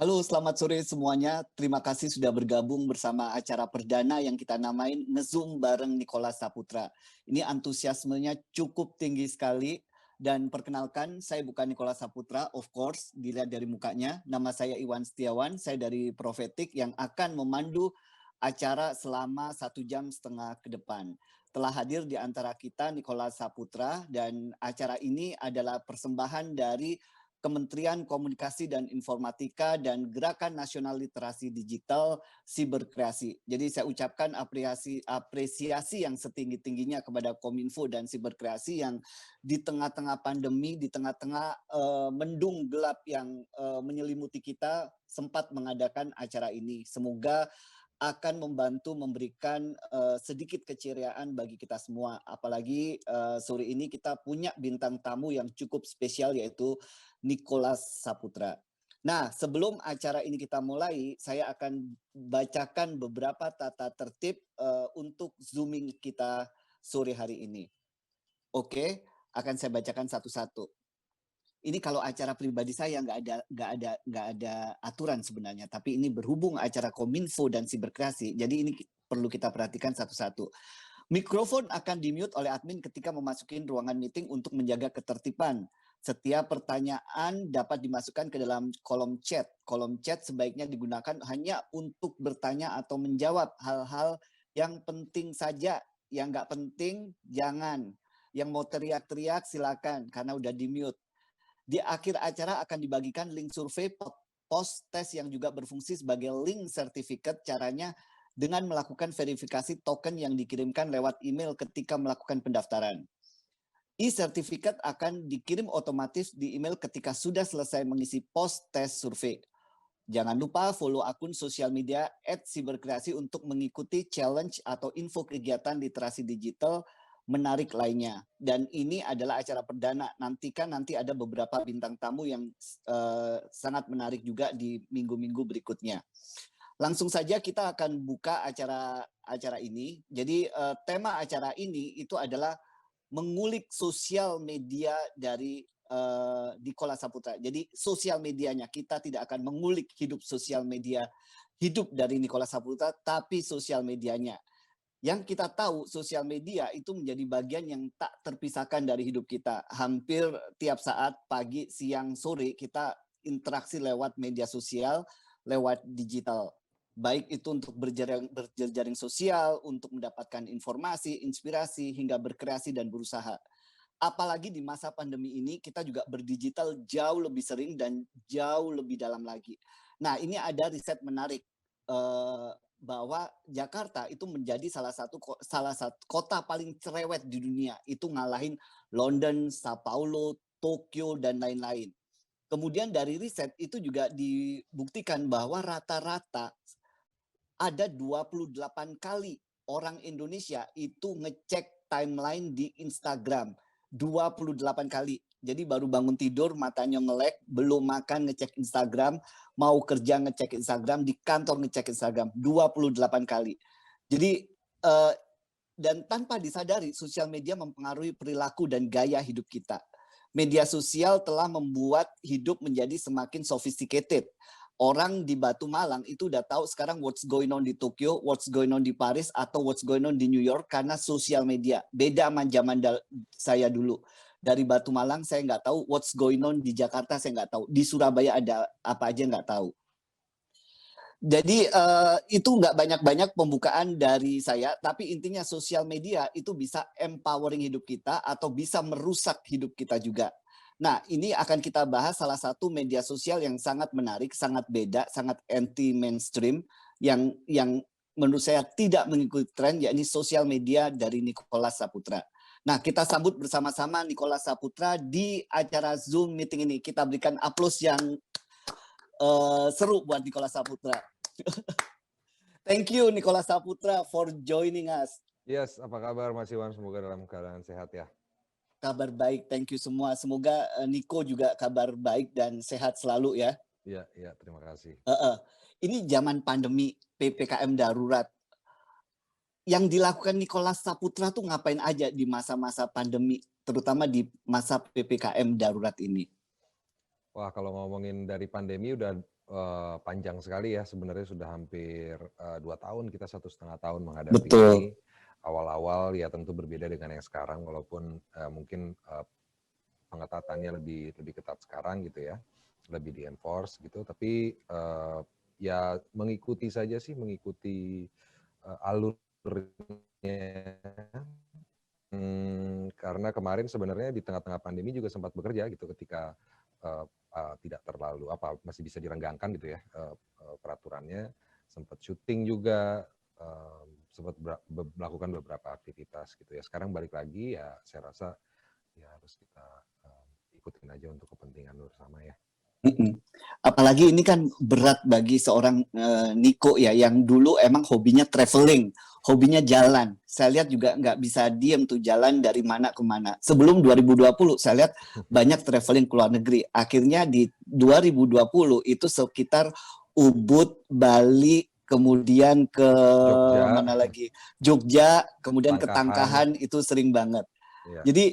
Halo, selamat sore semuanya. Terima kasih sudah bergabung bersama acara perdana yang kita namain Ngezoom bareng Nicholas Saputra. Ini antusiasmenya cukup tinggi sekali. Dan perkenalkan, saya bukan Nicholas Saputra, of course, dilihat dari mukanya. Nama saya Iwan Setiawan, saya dari Prophetic yang akan memandu acara selama 1,5 jam ke depan. Telah hadir di antara kita Nicholas Saputra, dan acara ini adalah persembahan dari Kementerian Komunikasi dan Informatika dan Gerakan Nasional Literasi Digital Siberkreasi. Jadi saya ucapkan apresiasi yang setinggi-tingginya kepada Kominfo dan Siberkreasi yang di tengah-tengah pandemi, di tengah-tengah mendung gelap yang menyelimuti kita, sempat mengadakan acara ini. Semoga akan membantu memberikan sedikit keceriaan bagi kita semua. Apalagi sore ini kita punya bintang tamu yang cukup spesial, yaitu Nicholas Saputra. Nah, sebelum acara ini kita mulai, saya akan bacakan beberapa tata tertib untuk Zooming kita sore hari ini. Oke, akan saya bacakan satu-satu. Ini kalau acara pribadi saya nggak ada aturan sebenarnya, tapi ini berhubung acara Kominfo dan Siberkreasi, jadi ini perlu kita perhatikan satu-satu. Mikrofon akan di-mute oleh admin ketika memasuki ruangan meeting untuk menjaga ketertiban. Setiap pertanyaan dapat dimasukkan ke dalam kolom chat. Kolom chat sebaiknya digunakan hanya untuk bertanya atau menjawab hal-hal yang penting saja. Yang nggak penting, jangan. Yang mau teriak-teriak, silakan, karena udah di-mute. Di akhir acara akan dibagikan link survei post test yang juga berfungsi sebagai link sertifikat. Caranya dengan melakukan verifikasi token yang dikirimkan lewat email ketika melakukan pendaftaran. E-sertifikat akan dikirim otomatis di email ketika sudah selesai mengisi post test survei. Jangan lupa follow akun sosial media @siberkreasi untuk mengikuti challenge atau info kegiatan literasi digital menarik lainnya. Dan ini adalah acara perdana. Nanti ada beberapa bintang tamu yang sangat menarik juga di minggu-minggu berikutnya. Langsung saja kita akan buka acara ini. Jadi tema acara ini itu adalah mengulik sosial media dari Nicholas Saputra. Jadi sosial medianya, kita tidak akan mengulik hidup sosial media hidup dari Nicholas Saputra, tapi sosial medianya. Yang kita tahu sosial media itu menjadi bagian yang tak terpisahkan dari hidup kita. Hampir tiap saat, pagi, siang, sore, kita interaksi lewat media sosial, lewat digital. Baik itu untuk berjejaring sosial, untuk mendapatkan informasi, inspirasi, hingga berkreasi dan berusaha. Apalagi di masa pandemi ini, kita juga berdigital jauh lebih sering dan jauh lebih dalam lagi. Nah, ini ada riset menarik bahwa Jakarta itu menjadi salah satu kota paling cerewet di dunia. Itu ngalahin London, Sao Paulo, Tokyo, dan lain-lain. Kemudian dari riset itu juga dibuktikan bahwa rata-rata ada 28 kali orang Indonesia itu ngecek timeline di Instagram. 28 kali. Jadi baru bangun tidur, matanya melek, belum makan ngecek Instagram, mau kerja ngecek Instagram, di kantor ngecek Instagram. 28 kali. Jadi, dan tanpa disadari, sosial media mempengaruhi perilaku dan gaya hidup kita. Media sosial telah membuat hidup menjadi semakin sophisticated. Orang di Batu Malang itu udah tahu sekarang what's going on di Tokyo, what's going on di Paris, atau what's going on di New York karena sosial media. Beda sama zaman saya dulu. Dari Batu Malang saya nggak tahu what's going on di Jakarta, saya nggak tahu. Di Surabaya ada apa aja nggak tahu. Jadi itu nggak banyak-banyak pembukaan dari saya, tapi intinya sosial media itu bisa empowering hidup kita atau bisa merusak hidup kita juga. Nah, ini akan kita bahas salah satu media sosial yang sangat menarik, sangat beda, sangat anti mainstream yang menurut saya tidak mengikuti tren, yakni sosial media dari Nicholas Saputra. Nah, kita sambut bersama-sama Nicholas Saputra di acara Zoom meeting ini. Kita berikan aplaus yang seru buat Nicholas Saputra. Thank you Nicholas Saputra for joining us. Yes, apa kabar Mas Iwan? Semoga dalam keadaan sehat ya. Kabar baik, thank you semua. Semoga Niko juga kabar baik dan sehat selalu ya. Iya, terima kasih. Ini zaman pandemi, PPKM darurat. Yang dilakukan Nicholas Saputra tuh ngapain aja di masa-masa pandemi, terutama di masa PPKM darurat ini? Wah, kalau ngomongin dari pandemi udah panjang sekali ya, sebenarnya sudah hampir 2 tahun, kita 1,5 tahun menghadapi ini. Betul. Awal-awal ya tentu berbeda dengan yang sekarang, walaupun mungkin pengetatannya lebih lebih ketat sekarang gitu ya, lebih di-enforce gitu. Tapi ya mengikuti saja sih, mengikuti alurnya. Karena kemarin sebenarnya di tengah-tengah pandemi juga sempat bekerja gitu ketika tidak terlalu masih bisa direnggangkan gitu ya peraturannya, sempat syuting juga, sempat melakukan beberapa aktivitas gitu ya. Sekarang balik lagi ya, saya rasa ya harus kita ikutin aja untuk kepentingan bersama ya. Apalagi ini kan berat bagi seorang Niko ya, yang dulu emang hobinya traveling, hobinya jalan. Saya lihat juga nggak bisa diem tuh jalan dari mana ke mana. Sebelum 2020 saya lihat banyak traveling ke luar negeri. Akhirnya di 2020 itu sekitar Ubud, Bali, kemudian ke Jogja, mana lagi? Jogja, kemudian ke Tangkahan, Tangkahan, itu sering banget. ya. Jadi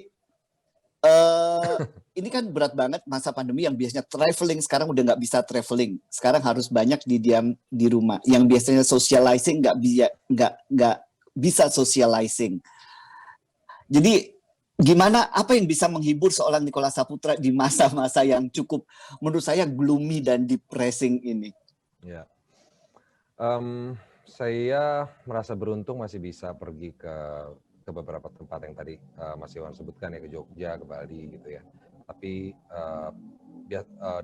ini kan berat banget masa pandemi, yang biasanya traveling sekarang udah nggak bisa traveling. Sekarang harus banyak diam di rumah. Yang biasanya socializing nggak bisa socializing. Jadi gimana, apa yang bisa menghibur seorang Nicholas Saputra di masa-masa yang cukup menurut saya gloomy dan depressing ini? Ya. Saya merasa beruntung masih bisa pergi ke beberapa tempat yang tadi Mas Iwan sebutkan ya, ke Jogja, ke Bali gitu ya. Tapi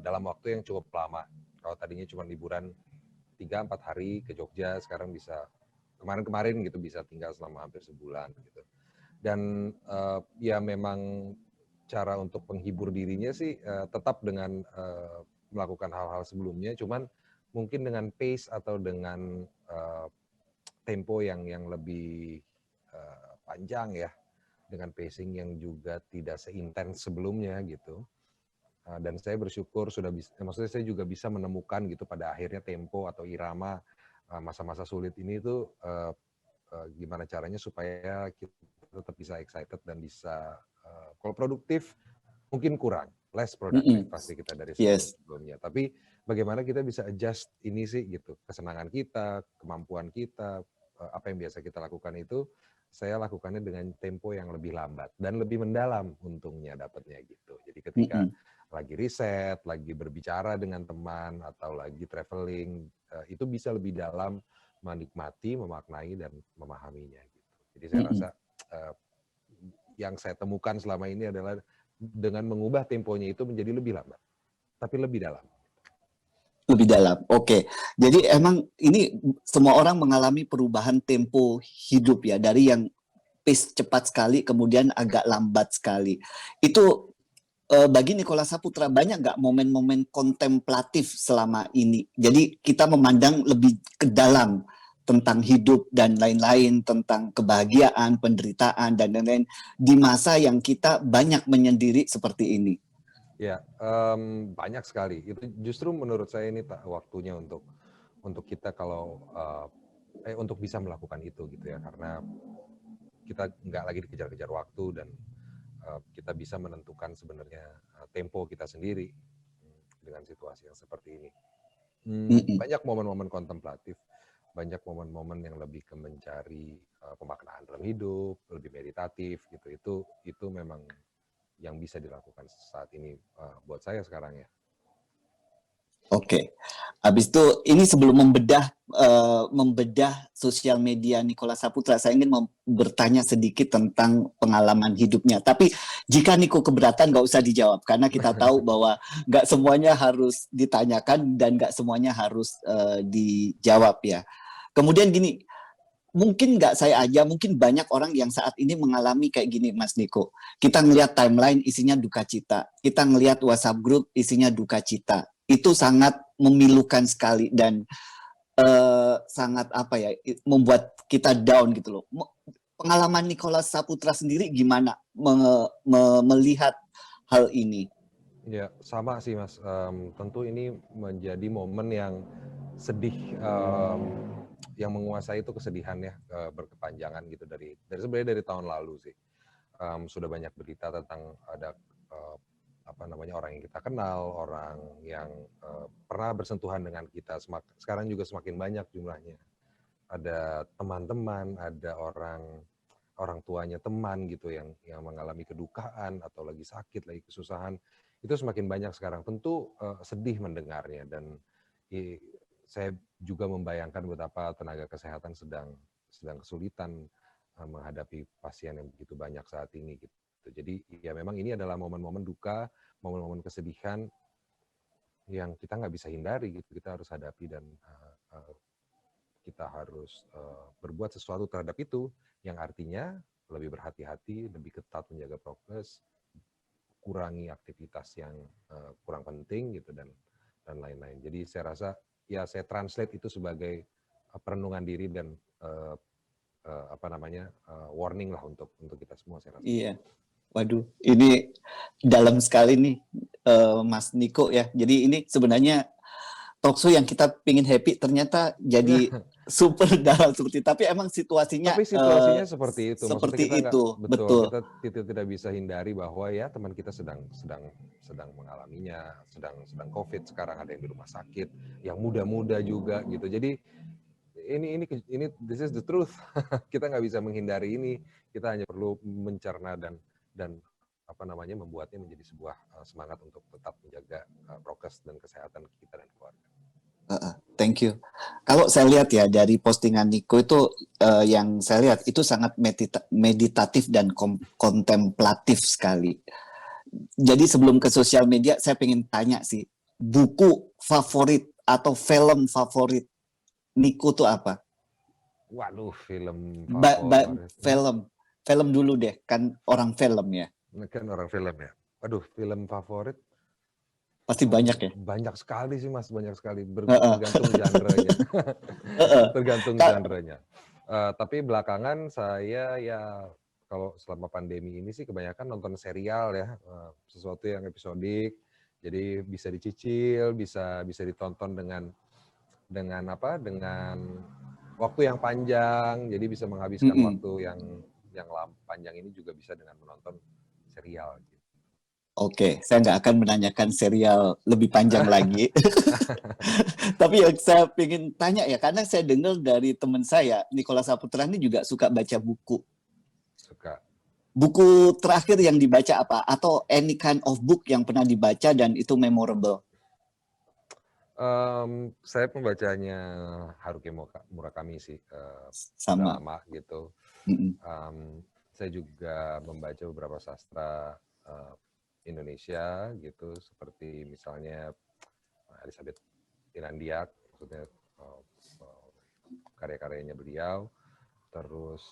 dalam waktu yang cukup lama. Kalau tadinya cuma liburan 3-4 hari ke Jogja, sekarang bisa kemarin-kemarin gitu bisa tinggal selama hampir sebulan gitu. Dan ya memang cara untuk menghibur dirinya sih tetap dengan melakukan hal-hal sebelumnya, cuman mungkin dengan pace atau dengan tempo yang lebih panjang ya, dengan pacing yang juga tidak seintens sebelumnya gitu. Dan saya bersyukur maksudnya saya juga bisa menemukan gitu pada akhirnya tempo atau irama masa-masa sulit ini tuh gimana caranya supaya kita tetap bisa excited dan bisa kalau produktif mungkin kurang, less produktif pasti kita dari Yes. sebelum-sebelumnya. Tapi bagaimana kita bisa adjust ini sih gitu, kesenangan kita, kemampuan kita, apa yang biasa kita lakukan itu, saya lakukannya dengan tempo yang lebih lambat dan lebih mendalam untungnya dapatnya gitu. Jadi ketika lagi riset, lagi berbicara dengan teman, atau lagi traveling, itu bisa lebih dalam menikmati, memaknai, dan memahaminya gitu. Jadi saya rasa yang saya temukan selama ini adalah dengan mengubah temponya itu menjadi lebih lambat, tapi lebih dalam. Lebih dalam. Oke. Jadi emang ini semua orang mengalami perubahan tempo hidup ya, dari yang pace cepat sekali kemudian agak lambat sekali. Itu bagi Nicholas Saputra banyak nggak momen-momen kontemplatif selama ini? Jadi kita memandang lebih ke dalam tentang hidup dan lain-lain, tentang kebahagiaan, penderitaan, dan lain-lain di masa yang kita banyak menyendiri seperti ini. Ya, banyak sekali. Itu justru menurut saya ini waktunya untuk kita kalau untuk bisa melakukan itu gitu ya, karena kita nggak lagi dikejar-kejar waktu dan kita bisa menentukan sebenarnya tempo kita sendiri dengan situasi yang seperti ini. Banyak momen-momen kontemplatif, banyak momen-momen yang lebih ke mencari pemaknaan dalam hidup, lebih meditatif gitu. Itu memang yang bisa dilakukan saat ini buat saya sekarang ya. Oke. Habis itu ini sebelum membedah sosial media Nicholas Saputra, saya ingin bertanya sedikit tentang pengalaman hidupnya. Tapi jika Niko keberatan, nggak usah dijawab, karena kita tahu bahwa nggak semuanya harus ditanyakan dan nggak semuanya harus dijawab ya. Kemudian gini, mungkin nggak saya aja, mungkin banyak orang yang saat ini mengalami kayak gini, Mas Niko. Kita ngelihat timeline isinya duka cita, kita ngelihat WhatsApp group isinya duka cita. Itu sangat memilukan sekali dan sangat membuat kita down gitu loh. Pengalaman Nicholas Saputra sendiri gimana melihat hal ini? Ya, sama sih Mas. Tentu ini menjadi momen yang sedih, yang menguasai itu kesedihan ya, berkepanjangan gitu sebenarnya dari tahun lalu sih. Sudah banyak berita tentang ada orang yang kita kenal, orang yang pernah bersentuhan dengan kita. Sekarang juga semakin banyak jumlahnya. Ada teman-teman, ada orang tuanya teman gitu yang mengalami kedukaan atau lagi sakit, lagi kesusahan. Itu semakin banyak sekarang. Tentu sedih mendengarnya, dan saya juga membayangkan betapa tenaga kesehatan sedang kesulitan menghadapi pasien yang begitu banyak saat ini gitu. Jadi ya memang ini adalah momen-momen duka, momen-momen kesedihan yang kita nggak bisa hindari gitu. Kita harus hadapi, dan kita harus berbuat sesuatu terhadap itu, yang artinya lebih berhati-hati, lebih ketat menjaga prokes, kurangi aktivitas yang kurang penting gitu, dan lain-lain. Jadi saya rasa ya saya translate itu sebagai perenungan diri dan warning lah untuk kita semua, saya rasa. Iya. Waduh, ini dalam sekali nih, Mas Niko ya. Jadi ini sebenarnya talkshow yang kita pingin happy ternyata jadi super dalam seperti. Tapi emang situasinya Tapi situasinya seperti itu. Maksudnya seperti kita nggak, itu, betul. kita tidak bisa hindari bahwa ya teman kita sedang mengalaminya, sedang COVID sekarang, ada yang di rumah sakit, yang muda-muda juga gitu. Jadi ini this is the truth. Kita nggak bisa menghindari ini. Kita hanya perlu mencerna dan membuatnya menjadi sebuah semangat untuk tetap menjaga prokes dan kesehatan kita dan keluarga. Thank you. Kalau saya lihat ya dari postingan Niko itu, yang saya lihat itu sangat meditatif dan kontemplatif sekali. Jadi sebelum ke sosial media, saya pengen tanya sih, buku favorit atau film favorit Niko tuh apa? Waduh, film favorit. Film dulu deh, kan orang film ya. Kan orang film ya. Waduh, film favorit. Pasti banyak ya? Banyak sekali sih Mas, banyak sekali. Tergantung genre-nya. Tergantung genre-nya. Tapi belakangan saya ya, kalau selama pandemi ini sih kebanyakan nonton serial ya. Sesuatu yang episodik. Jadi bisa dicicil, bisa ditonton dengan waktu yang panjang. Jadi bisa menghabiskan waktu yang panjang ini juga bisa dengan menonton serial. Oke, saya nggak akan menanyakan serial lebih panjang lagi. Tapi yang saya ingin tanya ya, karena saya dengar dari teman saya, Nikola Saputra ini juga suka baca buku. Suka. Buku terakhir yang dibaca apa? Atau any kind of book yang pernah dibaca dan itu memorable? Saya pembacanya Haruki Murakami sih. Sama. Lama gitu. Saya juga membaca beberapa sastra Indonesia gitu, seperti misalnya Elizabeth Inandiak, maksudnya karya-karyanya beliau. Terus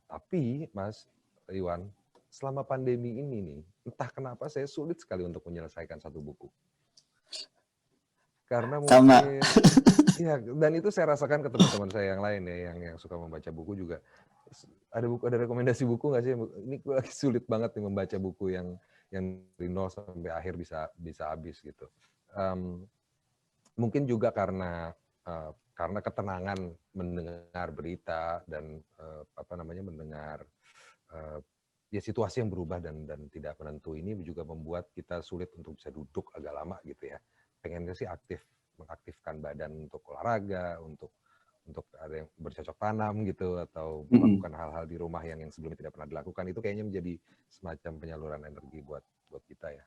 tapi Mas Iwan, selama pandemi ini nih, entah kenapa saya sulit sekali untuk menyelesaikan satu buku. Karena mungkin ya, dan itu saya rasakan ke teman-teman saya yang lain ya, yang suka membaca buku juga. Ada rekomendasi buku nggak sih? Ini gue lagi sulit banget nih membaca buku yang dari nol sampai akhir bisa habis gitu. Mungkin juga karena ketenangan mendengar berita dan mendengar ya situasi yang berubah dan tidak menentu ini juga membuat kita sulit untuk bisa duduk agak lama gitu ya. Pengennya sih mengaktifkan badan untuk olahraga, untuk ada yang bercocok tanam gitu, atau melakukan hal-hal di rumah yang sebelumnya tidak pernah dilakukan. Itu kayaknya menjadi semacam penyaluran energi buat kita ya.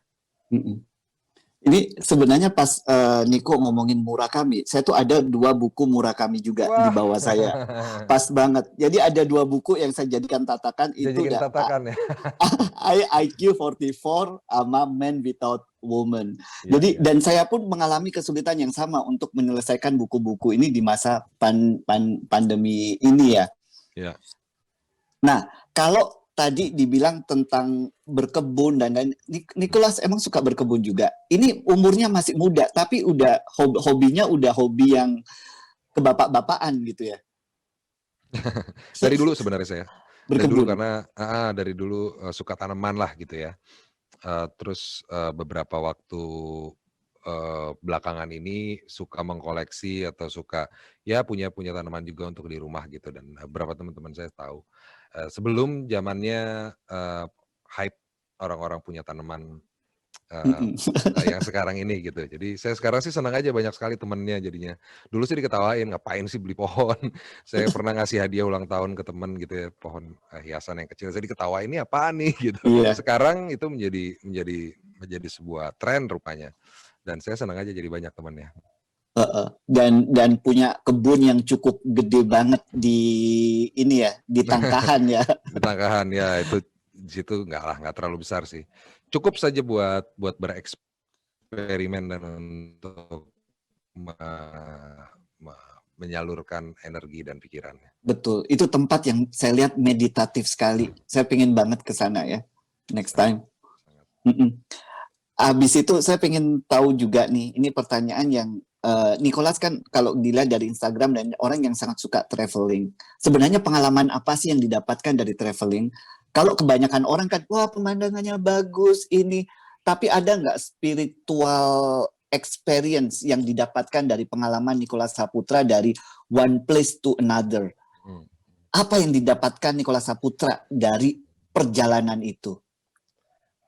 Ini sebenarnya pas Niko ngomongin Murakami, saya tuh ada 2 buku Murakami juga di bawah saya. Pas banget. Jadi ada 2 buku yang saya jadikan tatakan. Tatakan ya. IQ 44 sama Man Without Woman. Jadi dan saya pun mengalami kesulitan yang sama untuk menyelesaikan buku-buku ini di masa pandemi ini ya. Ya. Nah, kalau tadi dibilang tentang berkebun dan Nicholas emang suka berkebun juga. Ini umurnya masih muda, tapi udah hobinya udah hobi yang kebapak-bapakan gitu ya. Dari dulu sebenarnya saya. Berkebun. Dari dulu karena dari dulu suka tanaman lah gitu ya. Terus beberapa waktu belakangan ini suka mengkoleksi atau suka ya punya tanaman juga untuk di rumah gitu, dan beberapa teman-teman saya tahu sebelum zamannya hype orang-orang punya tanaman eee Mhm. yang sekarang ini gitu. Jadi saya sekarang sih senang aja banyak sekali temennya jadinya. Dulu sih diketawain, "Ngapain sih beli pohon?" Saya pernah ngasih hadiah ulang tahun ke temen gitu ya, pohon, hiasan yang kecil, saya diketawain, "Ini apaan nih?" Gitu. Iya, Sekarang itu menjadi sebuah tren rupanya, dan saya senang aja jadi banyak temennya. heeh. Dan punya kebun yang cukup gede banget di ini ya, di Tangkahan ya. Di Tangkahan, ya itu di situ nggak lah, nggak terlalu besar sih. Cukup saja buat bereksperimen dan untuk me me menyalurkan energi dan pikirannya. Betul, itu tempat yang saya lihat meditatif sekali. Saya pengen banget ke sana ya, next Sangat time. sangat. Mhm. Habis itu saya pengen tahu juga nih, ini pertanyaan yang Nicholas kan kalau dilihat dari Instagram dan orang yang sangat suka traveling. Sebenarnya pengalaman apa sih yang didapatkan dari traveling? Kalau kebanyakan orang kan, wah pemandangannya bagus ini, tapi ada nggak spiritual experience yang didapatkan dari pengalaman Nicholas Saputra dari one place to another? Mhm. Apa yang didapatkan Nicholas Saputra dari perjalanan itu?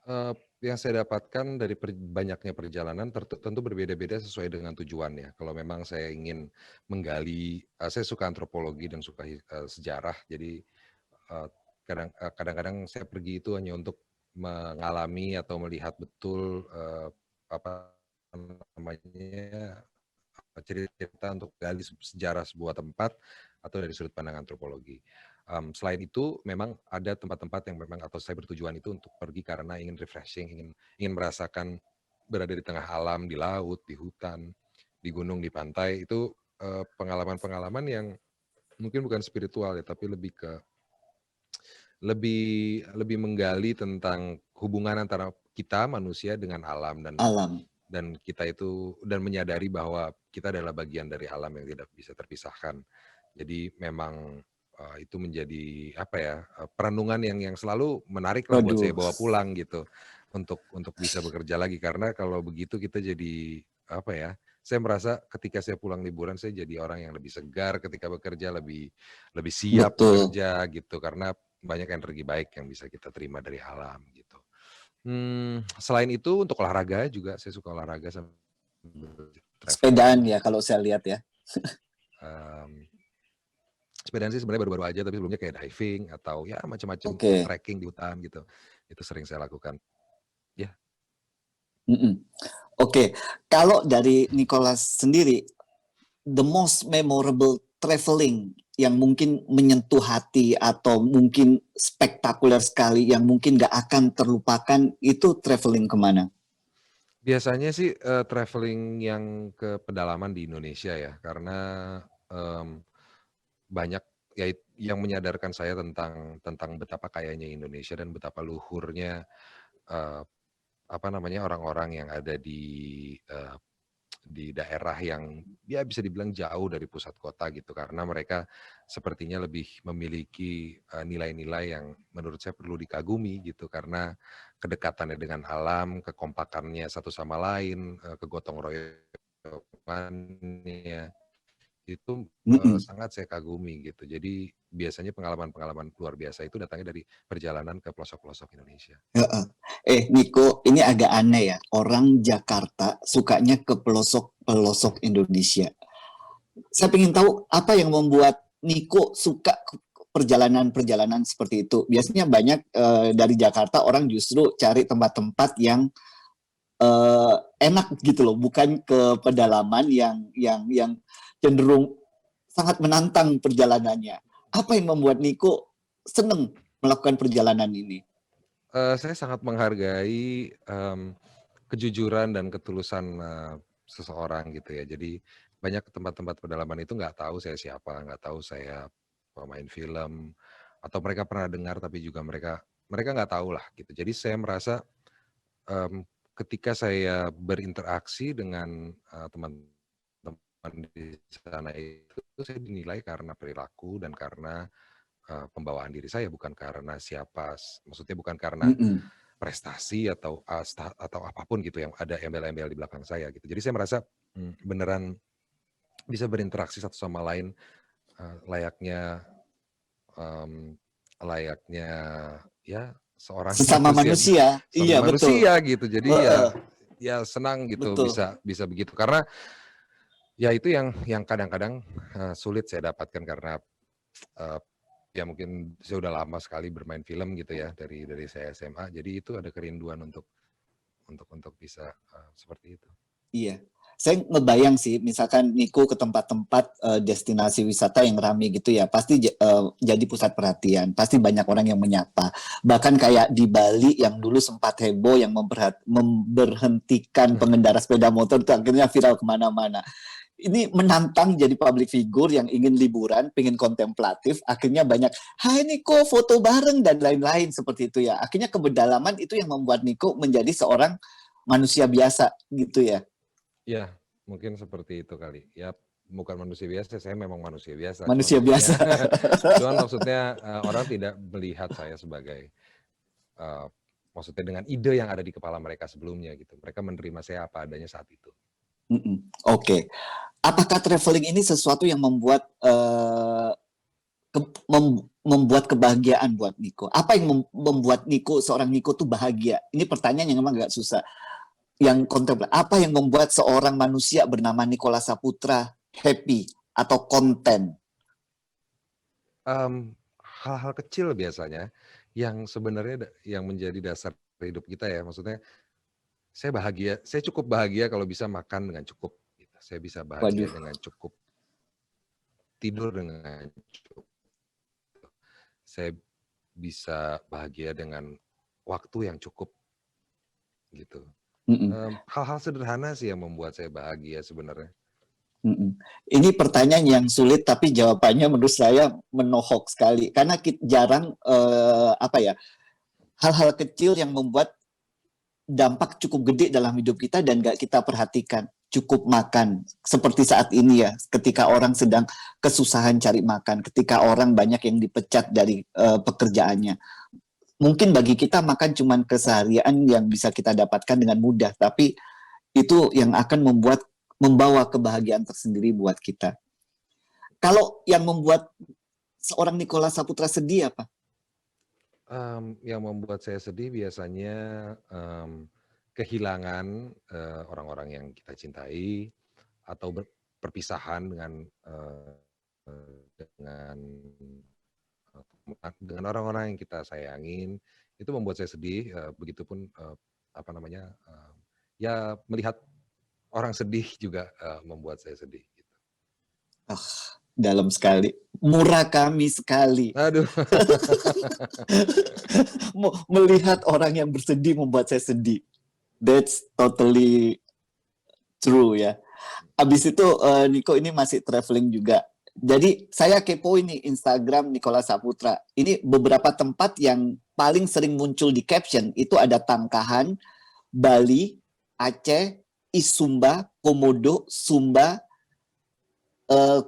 Eee, yang saya dapatkan dari banyaknya perjalanan tentu berbeda-beda sesuai dengan tujuannya. Kalau memang saya ingin menggali, saya suka antropologi dan suka sejarah, jadi, eee, kadang-kadang saya pergi itu hanya untuk mengalami atau melihat betul, apa namanya, cerita untuk gali sejarah sebuah tempat atau dari sudut pandang antropologi. Selain itu memang ada tempat-tempat yang memang atau saya bertujuan itu untuk pergi karena ingin refreshing, ingin ingin merasakan berada di tengah alam, di laut, di hutan, di gunung, di pantai, itu, pengalaman-pengalaman yang mungkin bukan spiritual ya, tapi lebih ke lebih lebih menggali tentang hubungan antara kita manusia dengan alam Alam. dan kita itu dan menyadari bahwa kita adalah bagian dari alam yang tidak bisa terpisahkan. Jadi memang, itu menjadi apa ya, perenungan yang selalu menarik lah buat saya Waduh, bawa pulang gitu, untuk bisa bekerja lagi. Karena kalau begitu kita jadi apa ya, saya merasa ketika saya pulang liburan saya jadi orang yang lebih segar ketika bekerja, lebih lebih siap betul. bekerja gitu, karena banyak energi baik yang bisa kita terima dari alam gitu. Selain itu untuk olahraga juga, saya suka olahraga sambil Sepedaan traveling, ya kalau saya lihat ya. mmm, sepedaan sih sebenarnya baru-baru aja, tapi sebelumnya kayak diving atau ya macam-macam Oke. trekking di hutan gitu, itu sering saya lakukan. Ya, Mm-mm. Oke. Kalau dari Nicholas sendiri, the most memorable traveling yang mungkin menyentuh hati atau mungkin spektakuler sekali yang mungkin gak akan terlupakan itu traveling kemana? biasanya sih, traveling yang ke pedalaman di Indonesia ya, karena, mmm, banyak ya yang menyadarkan saya tentang betapa kayanya Indonesia dan betapa luhurnya, eee, apa namanya, orang-orang yang ada di daerah yang ya bisa dibilang jauh dari pusat kota gitu, karena mereka sepertinya lebih memiliki, nilai-nilai yang menurut saya perlu dikagumi gitu, karena kedekatannya dengan alam, kekompakannya satu sama lain, kegotong royongannya, itu, Mm-mm. sangat saya kagumi gitu. Jadi biasanya pengalaman-pengalaman luar biasa itu datangnya dari perjalanan ke pelosok-pelosok Indonesia. Heeh. Niko, ini agak aneh ya. Orang Jakarta sukanya ke pelosok-pelosok Indonesia. Saya ingin tahu apa yang membuat Niko suka perjalanan-perjalanan seperti itu. Biasanya banyak dari Jakarta orang justru cari tempat-tempat yang enak gitu loh, bukan ke pedalaman yang cenderung sangat menantang perjalanannya. Apa yang membuat Niko seneng melakukan perjalanan ini? Saya sangat menghargai, kejujuran dan ketulusan, seseorang gitu ya. Jadi banyak tempat-tempat pedalaman itu nggak tahu saya siapa, nggak tahu saya pemain film, atau mereka pernah dengar tapi juga mereka mereka nggak tahu lah gitu. Jadi saya merasa, mmm, ketika saya berinteraksi dengan, teman-teman di sana itu, saya dinilai karena perilaku dan karena, pembawaan diri saya, bukan karena siapa, maksudnya bukan karena Mm-mm. prestasi atau, atau apapun gitu yang ada embel-embel di belakang saya gitu. Jadi saya merasa, beneran bisa berinteraksi satu sama lain, layaknya, mmm, layaknya ya seorang Sesama manusia, manusia. Iya, betul. gitu. Jadi Heeh, ya senang gitu betul. bisa begitu. Karena ya itu yang kadang-kadang sulit saya dapatkan karena uh, ya mungkin saya udah lama sekali bermain film gitu ya dari saya SMA. Jadi itu ada kerinduan untuk bisa seperti itu. Iya. Saya ngebayang sih, misalkan Niko ke tempat-tempat destinasi wisata yang ramai gitu ya, pasti jadi pusat perhatian, pasti banyak orang yang menyapa. Bahkan kayak di Bali yang dulu sempat heboh, yang memberhentikan pengendara sepeda motor itu akhirnya viral kemana-mana. Ini menantang jadi public figure yang ingin liburan, pengen kontemplatif, akhirnya banyak, hai Niko, foto bareng, dan lain-lain seperti itu ya. Akhirnya kedalaman itu yang membuat Niko menjadi seorang manusia biasa gitu ya. Ya, mungkin seperti itu kali. Ya, bukan manusia biasa, saya memang manusia biasa. Manusia biasa. Cuman maksudnya orang tidak melihat saya sebagai, maksudnya dengan ide yang ada di kepala mereka sebelumnya gitu. Mereka menerima saya apa adanya saat itu. Oke. Apakah traveling ini sesuatu yang membuat membuat kebahagiaan buat Niko? Apa yang membuat seorang Niko tuh bahagia? Ini pertanyaan yang memang agak susah. Yang kontemplatif. Apa yang membuat seorang manusia bernama Nicholas Saputra happy atau konten? Hal-hal kecil biasanya yang sebenarnya yang menjadi dasar hidup kita ya. Maksudnya saya cukup bahagia kalau bisa makan dengan cukup. Gitu. Saya bisa bahagia Waduh. dengan cukup, tidur dengan cukup. Saya bisa bahagia dengan waktu yang cukup gitu. Hal-hal sederhana sih yang membuat saya bahagia sebenarnya. Ini pertanyaan yang sulit tapi jawabannya menurut saya menohok sekali karena jarang hal-hal kecil yang membuat dampak cukup gede dalam hidup kita dan gak kita perhatikan. Cukup makan seperti saat ini ya, ketika orang sedang kesusahan cari makan, ketika orang banyak yang dipecat dari pekerjaannya. Mungkin bagi kita makan cuman keseharian yang bisa kita dapatkan dengan mudah, tapi itu yang akan membawa kebahagiaan tersendiri buat kita. Kalau yang membuat seorang Nicholas Saputra sedih apa? Yang membuat saya sedih biasanya kehilangan orang-orang yang kita cintai atau perpisahan dengan orang-orang yang kita sayangin, itu membuat saya sedih. Begitupun ya melihat orang sedih juga membuat saya sedih. Gitu. Dalam sekali, Murakami sekali. Aduh. Melihat orang yang bersedih membuat saya sedih. That's totally true ya. Abis itu Niko ini masih traveling juga. Jadi saya kepo ini Instagram Nicholas Saputra. Ini beberapa tempat yang paling sering muncul di caption itu ada Tangkahan, Bali, Aceh, Isumba, Komodo, Sumba,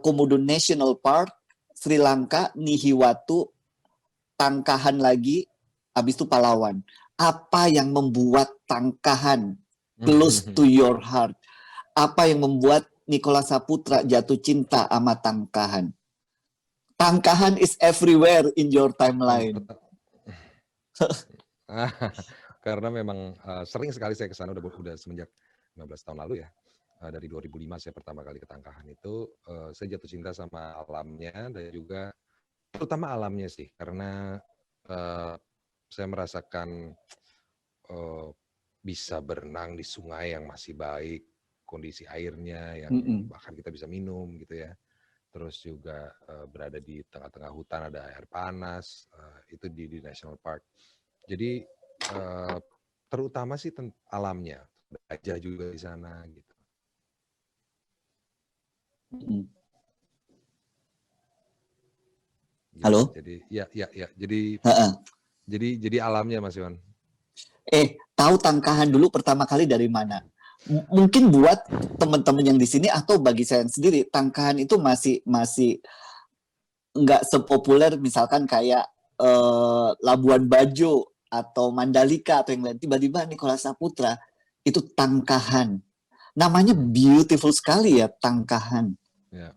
Komodo National Park, Sri Lanka, Nihiwatu, Tangkahan lagi, habis itu Palawan. Apa yang membuat Tangkahan close to your heart? Apa yang membuat Nicholas Saputra jatuh cinta sama Tangkahan? Tangkahan is everywhere in your timeline. Karena memang sering sekali saya ke sana udah semenjak 15 tahun lalu ya. Dari 2005 saya pertama kali ke Tangkahan itu saya jatuh cinta sama alamnya dan juga terutama alamnya sih karena saya merasakan bisa berenang di sungai yang masih baik, kondisi airnya yang bahkan kita bisa minum gitu ya. Terus juga berada di tengah-tengah hutan ada air panas, itu di National Park. Jadi terutama sih alamnya, ada gajah juga di sana gitu. Halo? Jadi ya. Jadi alamnya Mas Iwan. Tahu Tangkahan dulu pertama kali dari mana? Mungkin buat teman-teman yang di sini atau bagi saya sendiri, Tangkahan itu masih nggak sepopuler misalkan kayak Labuan Bajo atau Mandalika atau yang lain. Tiba-tiba Nicholas Saputra itu Tangkahan. Namanya beautiful sekali ya, Tangkahan. Ya.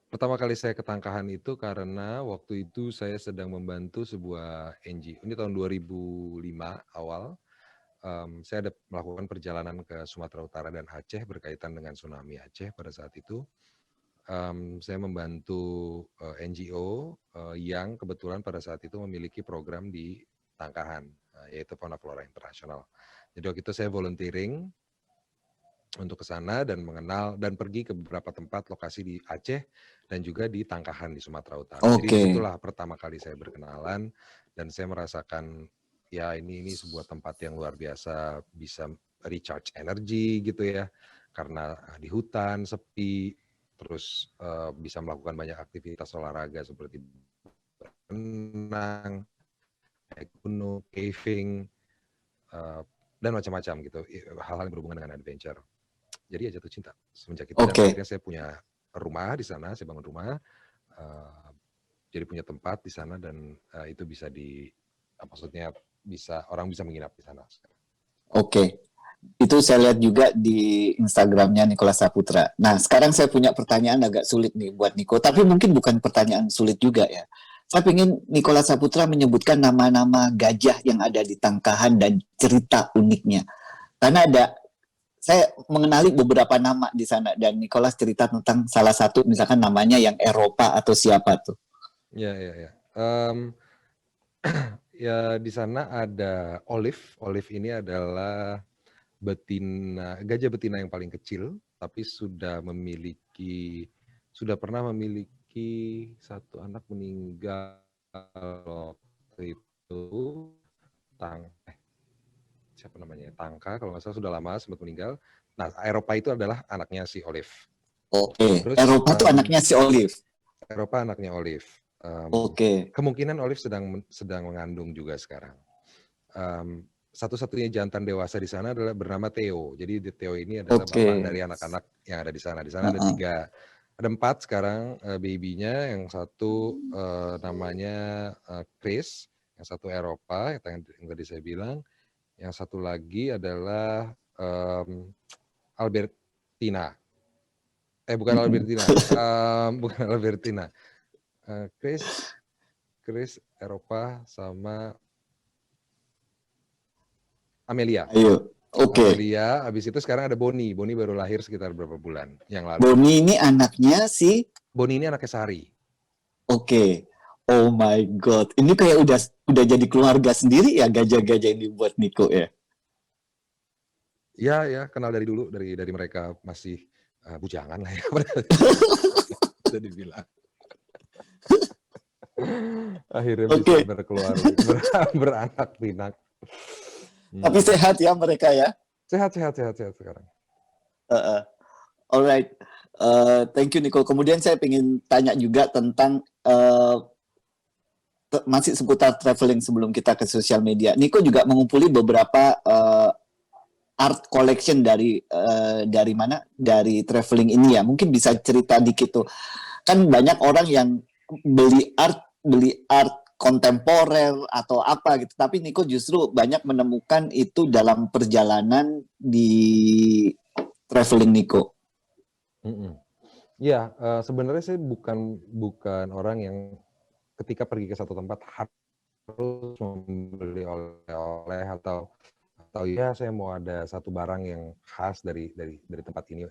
Pertama kali saya ke Tangkahan itu karena waktu itu saya sedang membantu sebuah NGO. Ini tahun 2005 awal. Saya ada melakukan perjalanan ke Sumatera Utara dan Aceh berkaitan dengan tsunami Aceh pada saat itu. Saya membantu NGO yang kebetulan pada saat itu memiliki program di Tangkahan, yaitu Fauna Flora Internasional. Jadi waktu itu saya volunteering untuk ke sana dan mengenal dan pergi ke beberapa tempat lokasi di Aceh dan juga di Tangkahan di Sumatera Utara. Jadi Oke. disitulah pertama kali saya berkenalan dan saya merasakan ya ini sebuah tempat yang luar biasa, bisa recharge energi gitu ya, karena di hutan sepi, terus bisa melakukan banyak aktivitas olahraga seperti berenang, naik gunung, caving, dan macam-macam gitu, hal-hal yang berhubungan dengan adventure. Jadi ya jatuh cinta semenjak itu dan Oke. akhirnya saya punya rumah di sana, saya bangun rumah, jadi punya tempat di sana dan itu bisa maksudnya orang bisa menginap di sana. Oke. Itu saya lihat juga di Instagramnya Nikola Saputra. Nah, sekarang saya punya pertanyaan agak sulit nih buat Niko, tapi mungkin bukan pertanyaan sulit juga ya. Saya ingin Nikola Saputra menyebutkan nama-nama gajah yang ada di Tangkahan dan cerita uniknya. Karena saya mengenali beberapa nama di sana dan Nicholas cerita tentang salah satu misalkan namanya yang Eropa atau siapa tuh. Ya. Ya di sana ada Olive. Olive ini adalah gajah betina yang paling kecil, tapi sudah pernah memiliki satu anak meninggal waktu itu. Siapa namanya? Tangka kalau nggak salah sudah lama sempat meninggal. Nah, Eropa itu adalah anaknya si Olive. Oke, Terus Eropa tuh anaknya si Olive. Eropa anaknya Olive. Oke. Kemungkinan Olive sedang mengandung juga sekarang. Satu-satunya jantan dewasa di sana adalah bernama Theo. Jadi Theo ini adalah bapak Oke. dari anak-anak yang ada di sana. Di sana ada 4 sekarang baby-nya. Yang satu namanya Chris, yang satu Eropa yang tadi saya bilang, yang satu lagi adalah Albertina. Bukan Albertina, bukan Albertina. Chris, Eropa, sama Amelia. Ayo. Oke. Amelia, habis itu sekarang ada Bonnie. Bonnie baru lahir sekitar beberapa bulan yang lalu. Bonnie ini anaknya si Bonnie ini anaknya Sari. Oke. Oh my god. Ini kayak udah jadi keluarga sendiri ya gajah-gajah ini buat Niko ya. Ya, kenal dari dulu dari mereka masih bujangan lah ya. Bisa dibilang. Akhirnya bisa beranak pinak. Tapi sehat ya mereka ya. Sehat sekarang. Alright. Thank you Niko. Kemudian saya ingin tanya juga tentang masih seputar traveling sebelum kita ke sosial media. Niko juga mengumpuli beberapa art collection dari mana? Dari traveling ini ya. Mungkin bisa cerita dikit tuh. Kan banyak orang yang beli art kontemporer atau apa gitu. Tapi Niko justru banyak menemukan itu dalam perjalanan di traveling Niko. Ya, sebenarnya saya bukan orang yang ketika pergi ke satu tempat harus membeli oleh-oleh atau ya saya mau ada satu barang yang khas dari tempat ini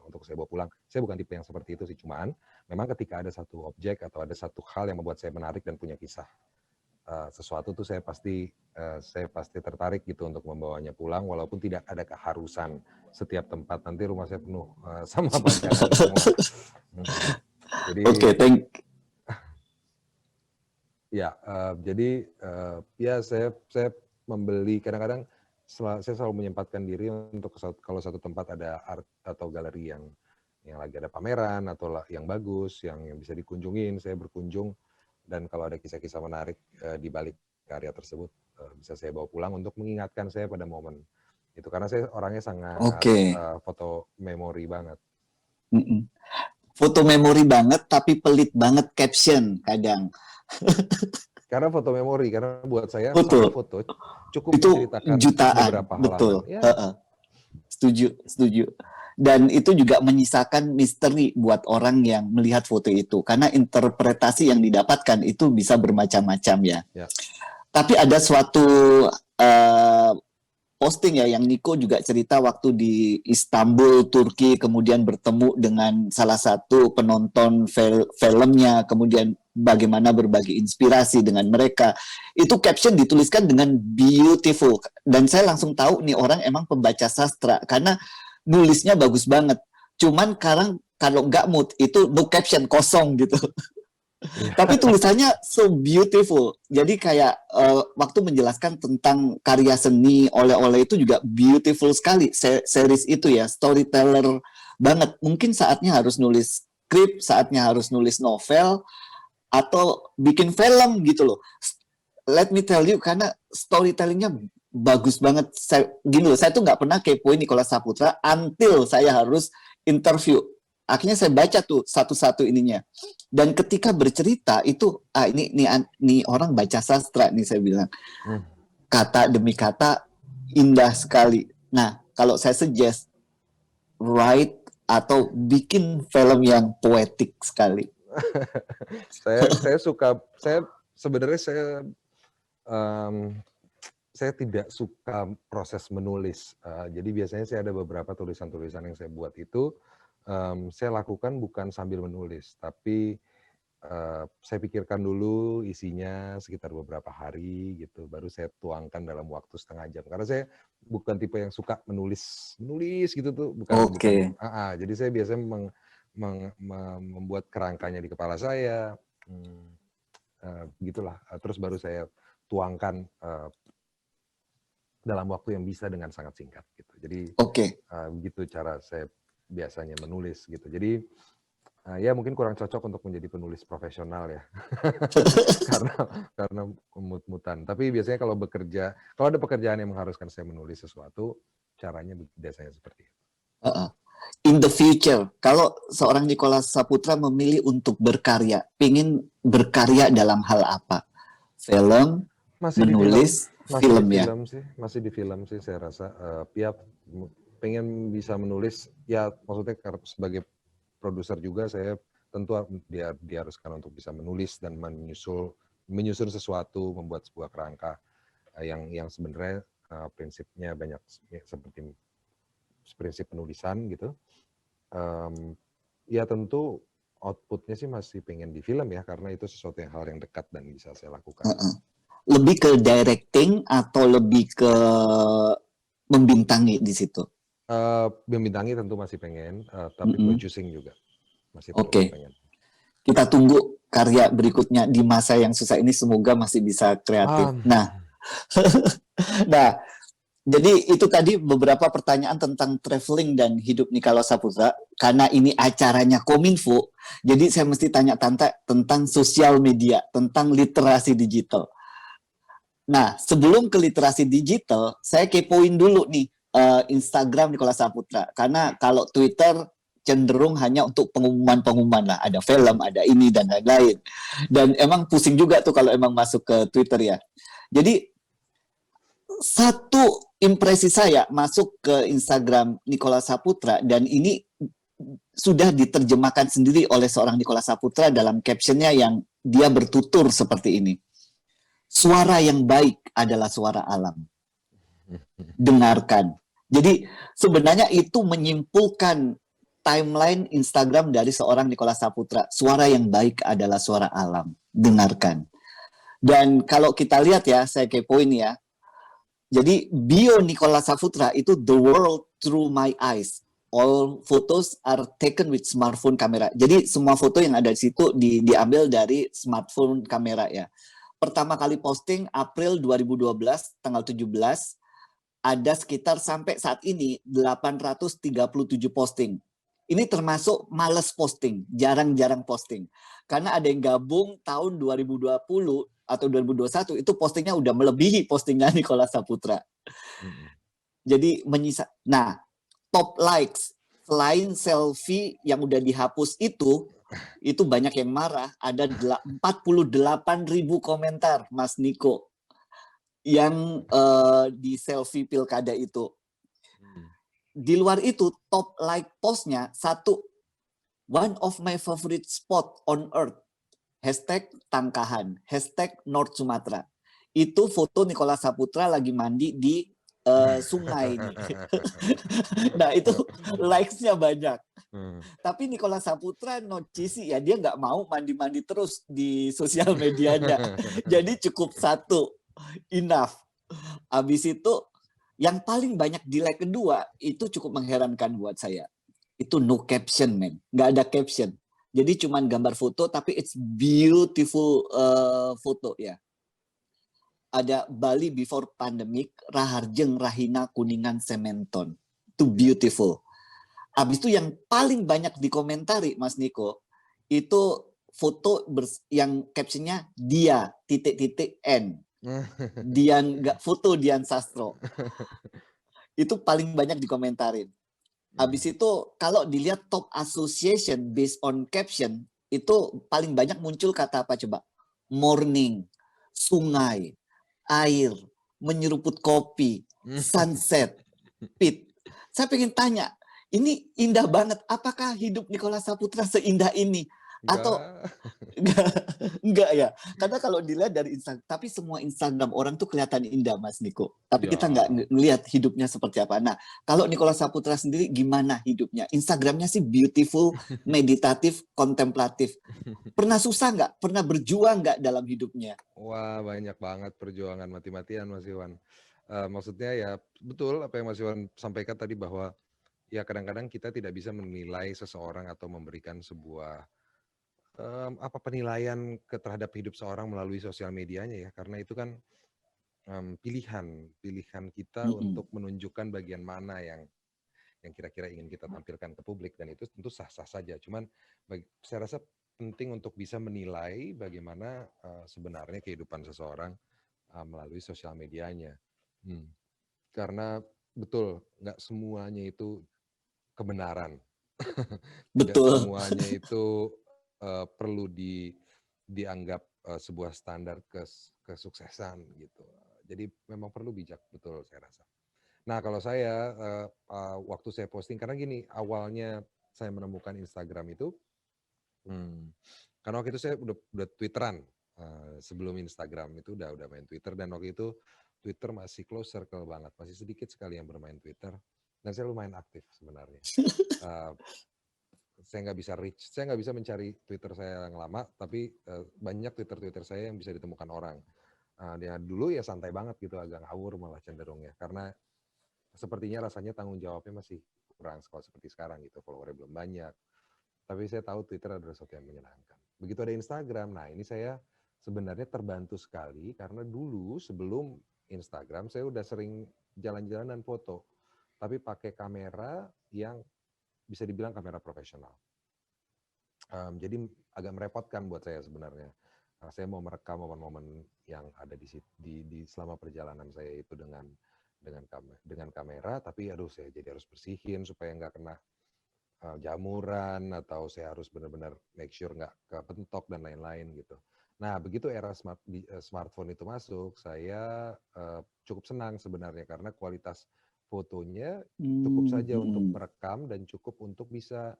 untuk saya bawa pulang. Saya bukan tipe yang seperti itu sih, cuman memang ketika ada satu objek atau ada satu hal yang membuat saya menarik dan punya kisah sesuatu tuh saya pasti tertarik gitu untuk membawanya pulang walaupun tidak ada keharusan setiap tempat nanti rumah saya penuh sama pajangan semua. Jadi jadi ya saya membeli kadang-kadang saya selalu menyempatkan diri untuk kalau satu tempat ada art atau galeri yang lagi ada pameran atau yang bagus yang bisa dikunjungin, saya berkunjung. Dan kalau ada kisah-kisah menarik di balik karya tersebut bisa saya bawa pulang untuk mengingatkan saya pada momen itu karena saya orangnya sangat foto memori banget. Foto memori banget tapi pelit banget caption kadang. Karena foto memori karena buat saya satu foto cukup itu menceritakan jutaan, beberapa halaman. Betul. Setuju. Dan itu juga menyisakan misteri buat orang yang melihat foto itu. Karena interpretasi yang didapatkan itu bisa bermacam-macam ya. Ya. Tapi ada suatu posting ya yang Niko juga cerita waktu di Istanbul, Turki, kemudian bertemu dengan salah satu penonton filmnya, kemudian bagaimana berbagi inspirasi dengan mereka. Itu caption dituliskan dengan beautiful. Dan saya langsung tahu nih orang emang pembaca sastra karena nulisnya bagus banget. Cuman sekarang kalau nggak mood itu no caption, kosong gitu. Tapi tulisannya so beautiful. Jadi kayak waktu menjelaskan tentang karya seni oleh-oleh itu juga beautiful sekali. Series itu ya, storyteller banget. Mungkin saatnya harus nulis skrip, saatnya harus nulis novel, atau bikin film gitu loh. Let me tell you, karena storytellingnya bagus banget. Gini loh, saya tuh nggak pernah kepoin Nicholas Saputra until saya harus interview. Akhirnya saya baca tuh satu-satu ininya. Dan ketika bercerita itu, ini orang baca sastra nih saya bilang. Kata demi kata indah sekali. Nah, kalau saya suggest write atau bikin film yang poetik sekali. saya suka, sebenarnya saya tidak suka proses menulis. Jadi biasanya saya ada beberapa tulisan-tulisan yang saya buat itu, saya lakukan bukan sambil menulis, tapi saya pikirkan dulu isinya sekitar beberapa hari gitu, baru saya tuangkan dalam waktu setengah jam. Karena saya bukan tipe yang suka menulis gitu tuh, bukan. Jadi saya biasanya membuat kerangkanya di kepala saya, begitulah. Terus baru saya tuangkan dalam waktu yang bisa dengan sangat singkat gitu. Jadi begitu cara saya biasanya menulis gitu. Jadi ya mungkin kurang cocok untuk menjadi penulis profesional ya. karena mut-mutan. Tapi biasanya kalau ada pekerjaan yang mengharuskan saya menulis sesuatu, caranya biasanya seperti itu. In the future, kalau seorang Nicholas Saputra memilih untuk berkarya, ingin berkarya dalam hal apa? Film, menulis, film ya? Masih di film sih saya rasa. Ya pengen bisa menulis, ya maksudnya sebagai produser juga saya tentu diharuskan untuk bisa menulis dan menyusun sesuatu, membuat sebuah kerangka yang sebenarnya prinsipnya banyak seperti prinsip penulisan gitu. Ya tentu outputnya sih masih pengen di film ya, karena itu sesuatu hal yang dekat dan bisa saya lakukan. Lebih ke directing atau lebih ke membintangi di situ? Membintangi tentu masih pengen, tapi producing juga masih pengen. Kita tunggu karya berikutnya di masa yang susah ini, semoga masih bisa kreatif. Nah, jadi itu tadi beberapa pertanyaan tentang traveling dan hidup Nicholas Saputra. Karena ini acaranya Kominfo, jadi saya mesti tanya Tante tentang sosial media, tentang literasi digital. Nah, sebelum ke literasi digital, saya kepoin dulu nih Instagram Nicholas Saputra. Karena kalau Twitter cenderung hanya untuk pengumuman-pengumuman lah. Ada film, ada ini, dan lain-lain. Dan emang pusing juga tuh kalau emang masuk ke Twitter ya. Jadi, satu impresi saya masuk ke Instagram Nicholas Saputra, dan ini sudah diterjemahkan sendiri oleh seorang Nicholas Saputra dalam captionnya yang dia bertutur seperti ini. Suara yang baik adalah suara alam. Dengarkan. Jadi sebenarnya itu menyimpulkan timeline Instagram dari seorang Nicholas Saputra. Suara yang baik adalah suara alam. Dengarkan. Dan kalau kita lihat ya, saya kepoin ya. Jadi bio Nicholas Saputra itu the world through my eyes. All photos are taken with smartphone kamera. Jadi semua foto yang ada di situ diambil dari smartphone kamera ya. Pertama kali posting April 2012, tanggal 17, ada sekitar sampai saat ini 837 posting. Ini termasuk males posting, jarang-jarang posting. Karena ada yang gabung tahun 2020 atau 2021, itu postingnya udah melebihi postingan Nicholas Saputra. Jadi menyisa. Nah, top likes, selain selfie yang udah dihapus itu banyak yang marah. Ada 48.000 komentar, Mas Niko, yang di selfie pilkada itu. di luar itu top like postnya satu, one of my favorite spot on earth, hashtag Tangkahan, hashtag North Sumatera. Itu foto Nicholas Saputra lagi mandi di sungai nih. Nah itu likes-nya banyak. Tapi Nicholas Saputra ya dia nggak mau mandi-mandi terus di sosial medianya. Jadi cukup satu, enough. Habis itu yang paling banyak di like kedua itu cukup mengherankan buat saya. Itu no caption, men. Nggak ada caption. Jadi cuman gambar foto tapi it's beautiful foto ya. Ada Bali before pandemic, Raharjeng Rahina Kuningan Sementon. Itu beautiful. Habis itu yang paling banyak dikomentari Mas Niko itu foto yang captionnya dia titik-titik N. Dian Sastro. Itu paling banyak dikomentarin. Habis itu kalau dilihat top association based on caption itu paling banyak muncul kata apa coba? Morning, sungai, air, menyeruput kopi, sunset, pit. Saya pengen tanya, ini indah banget. Apakah hidup Nicholas Saputra seindah ini? Atau enggak ya? Karena kalau dilihat dari Instagram, tapi semua Instagram orang tuh kelihatan indah, Mas Niko. Tapi kita nggak ngelihat hidupnya seperti apa. Nah, kalau Nicholas Saputra sendiri gimana hidupnya? Instagramnya sih beautiful, meditatif, kontemplatif. Pernah susah nggak? Pernah berjuang nggak dalam hidupnya? Wah, banyak banget perjuangan mati-matian Mas Iwan. Maksudnya ya betul apa yang Mas Iwan sampaikan tadi bahwa ya kadang-kadang kita tidak bisa menilai seseorang atau memberikan sebuah penilaian terhadap hidup seorang melalui sosial medianya ya, karena itu kan pilihan kita untuk menunjukkan bagian mana yang kira-kira ingin kita tampilkan ke publik, dan itu tentu sah-sah saja. Cuman saya rasa penting untuk bisa menilai bagaimana sebenarnya kehidupan seseorang melalui sosial medianya. Karena betul, nggak semuanya itu kebenaran. Tidak Betul. semuanya itu perlu dianggap sebuah standar kesuksesan gitu. Jadi memang perlu bijak, betul saya rasa. Nah kalau saya waktu saya posting, karena gini, awalnya saya menemukan Instagram itu, karena waktu itu saya udah Twitteran sebelum Instagram itu udah main Twitter, dan waktu itu Twitter masih close circle banget, masih sedikit sekali yang bermain Twitter, dan saya lumayan aktif sebenarnya. Saya nggak bisa reach, saya nggak bisa mencari Twitter saya yang lama, tapi banyak Twitter saya yang bisa ditemukan orang. Dia dulu ya santai banget gitu, agak ngawur malah cenderungnya, karena sepertinya rasanya tanggung jawabnya masih kurang seperti sekarang gitu, followernya belum banyak. Tapi saya tahu Twitter adalah sesuatu yang menyenangkan. Begitu ada Instagram, nah ini saya sebenarnya terbantu sekali, karena dulu sebelum Instagram saya udah sering jalan-jalan dan foto, tapi pakai kamera yang bisa dibilang kamera profesional. Jadi agak merepotkan buat saya sebenarnya. Saya mau merekam momen-momen yang ada di selama perjalanan saya itu dengan kamera, tapi aduh saya jadi harus bersihin supaya nggak kena jamuran, atau saya harus benar-benar make sure nggak kepentok dan lain-lain gitu. Nah begitu era smartphone itu masuk, saya cukup senang sebenarnya, karena kualitas fotonya cukup saja untuk merekam dan cukup untuk bisa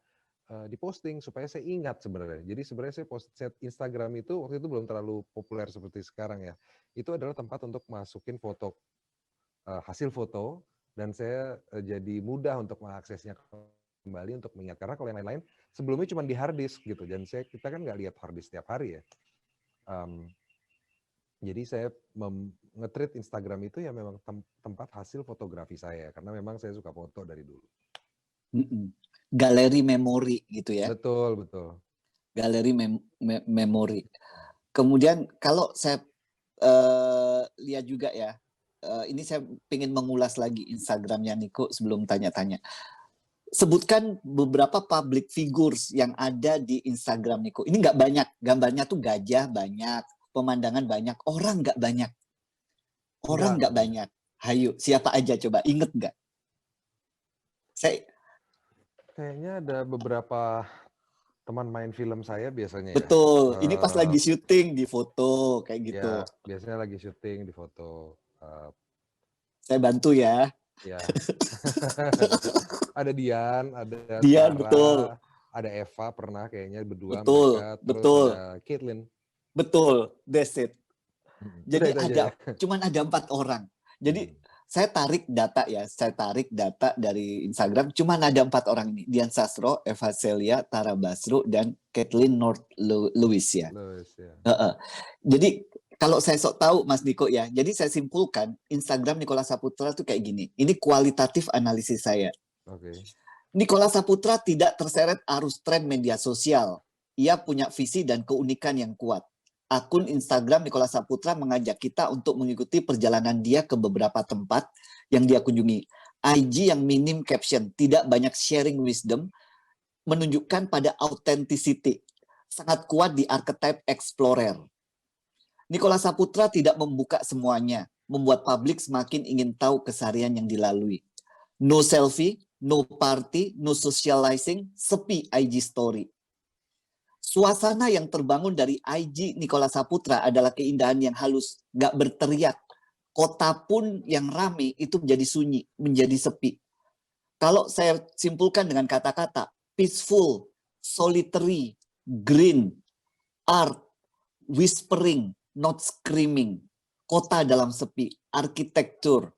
diposting supaya saya ingat sebenarnya. Jadi sebenarnya saya Instagram itu waktu itu belum terlalu populer seperti sekarang ya. Itu adalah tempat untuk masukin foto, hasil foto, dan saya jadi mudah untuk mengaksesnya kembali untuk mengingat. Karena kalau yang lain-lain sebelumnya cuma di hard disk gitu, dan kita kan nggak lihat hard disk setiap hari ya. Jadi saya nge-treat Instagram itu ya memang tempat hasil fotografi saya, karena memang saya suka foto dari dulu. Galeri memori gitu ya. Betul, betul. Galeri memori. Kemudian kalau saya lihat juga ya, ini saya ingin mengulas lagi Instagramnya Niko sebelum tanya-tanya. Sebutkan beberapa public figures yang ada di Instagram Niko. Ini nggak banyak, gambarnya tuh gajah banyak, pemandangan banyak, orang nggak banyak. Orang nggak banyak. Hayu, siapa aja coba, inget nggak? Kayaknya ada beberapa teman main film saya biasanya. Betul, ini pas lagi syuting di foto kayak gitu. Ya, biasanya lagi syuting di foto. Saya bantu ya. Ya. Ada Dian, ada Dian, betul, Sarah, ada Eva pernah kayaknya berdua betul, mereka, terus betul, ada Caitlyn. betul, that's it. Udah Jadi itu aja ya. cuman ada 4 orang. Jadi Mhm. saya tarik data dari Instagram, cuman ada 4 orang ini. Dian Sastro, Eva Celia, Tara Basro, dan Kathleen North Lewis ya. Lewis ya. Heeh. Jadi kalau saya sok tahu Mas Niko ya, jadi saya simpulkan Instagram Nicholas Saputra tuh kayak gini. Ini kualitatif analisis saya. Oke. Nicholas Saputra tidak terseret arus tren media sosial. Ia punya visi dan keunikan yang kuat. Akun Instagram Nicholas Saputra mengajak kita untuk mengikuti perjalanan dia ke beberapa tempat yang dia kunjungi. IG yang minim caption, tidak banyak sharing wisdom, menunjukkan pada authenticity. Sangat kuat di archetype explorer. Nicholas Saputra tidak membuka semuanya, membuat publik semakin ingin tahu keseharian yang dilalui. No selfie, no party, no socializing, sepi IG story. Suasana yang terbangun dari IG Nicholas Saputra adalah keindahan yang halus, gak berteriak. Kota pun yang rame itu menjadi sunyi, menjadi sepi. Kalau saya simpulkan dengan kata-kata, peaceful, solitary, green, art, whispering, not screaming. Kota dalam sepi, arsitektur,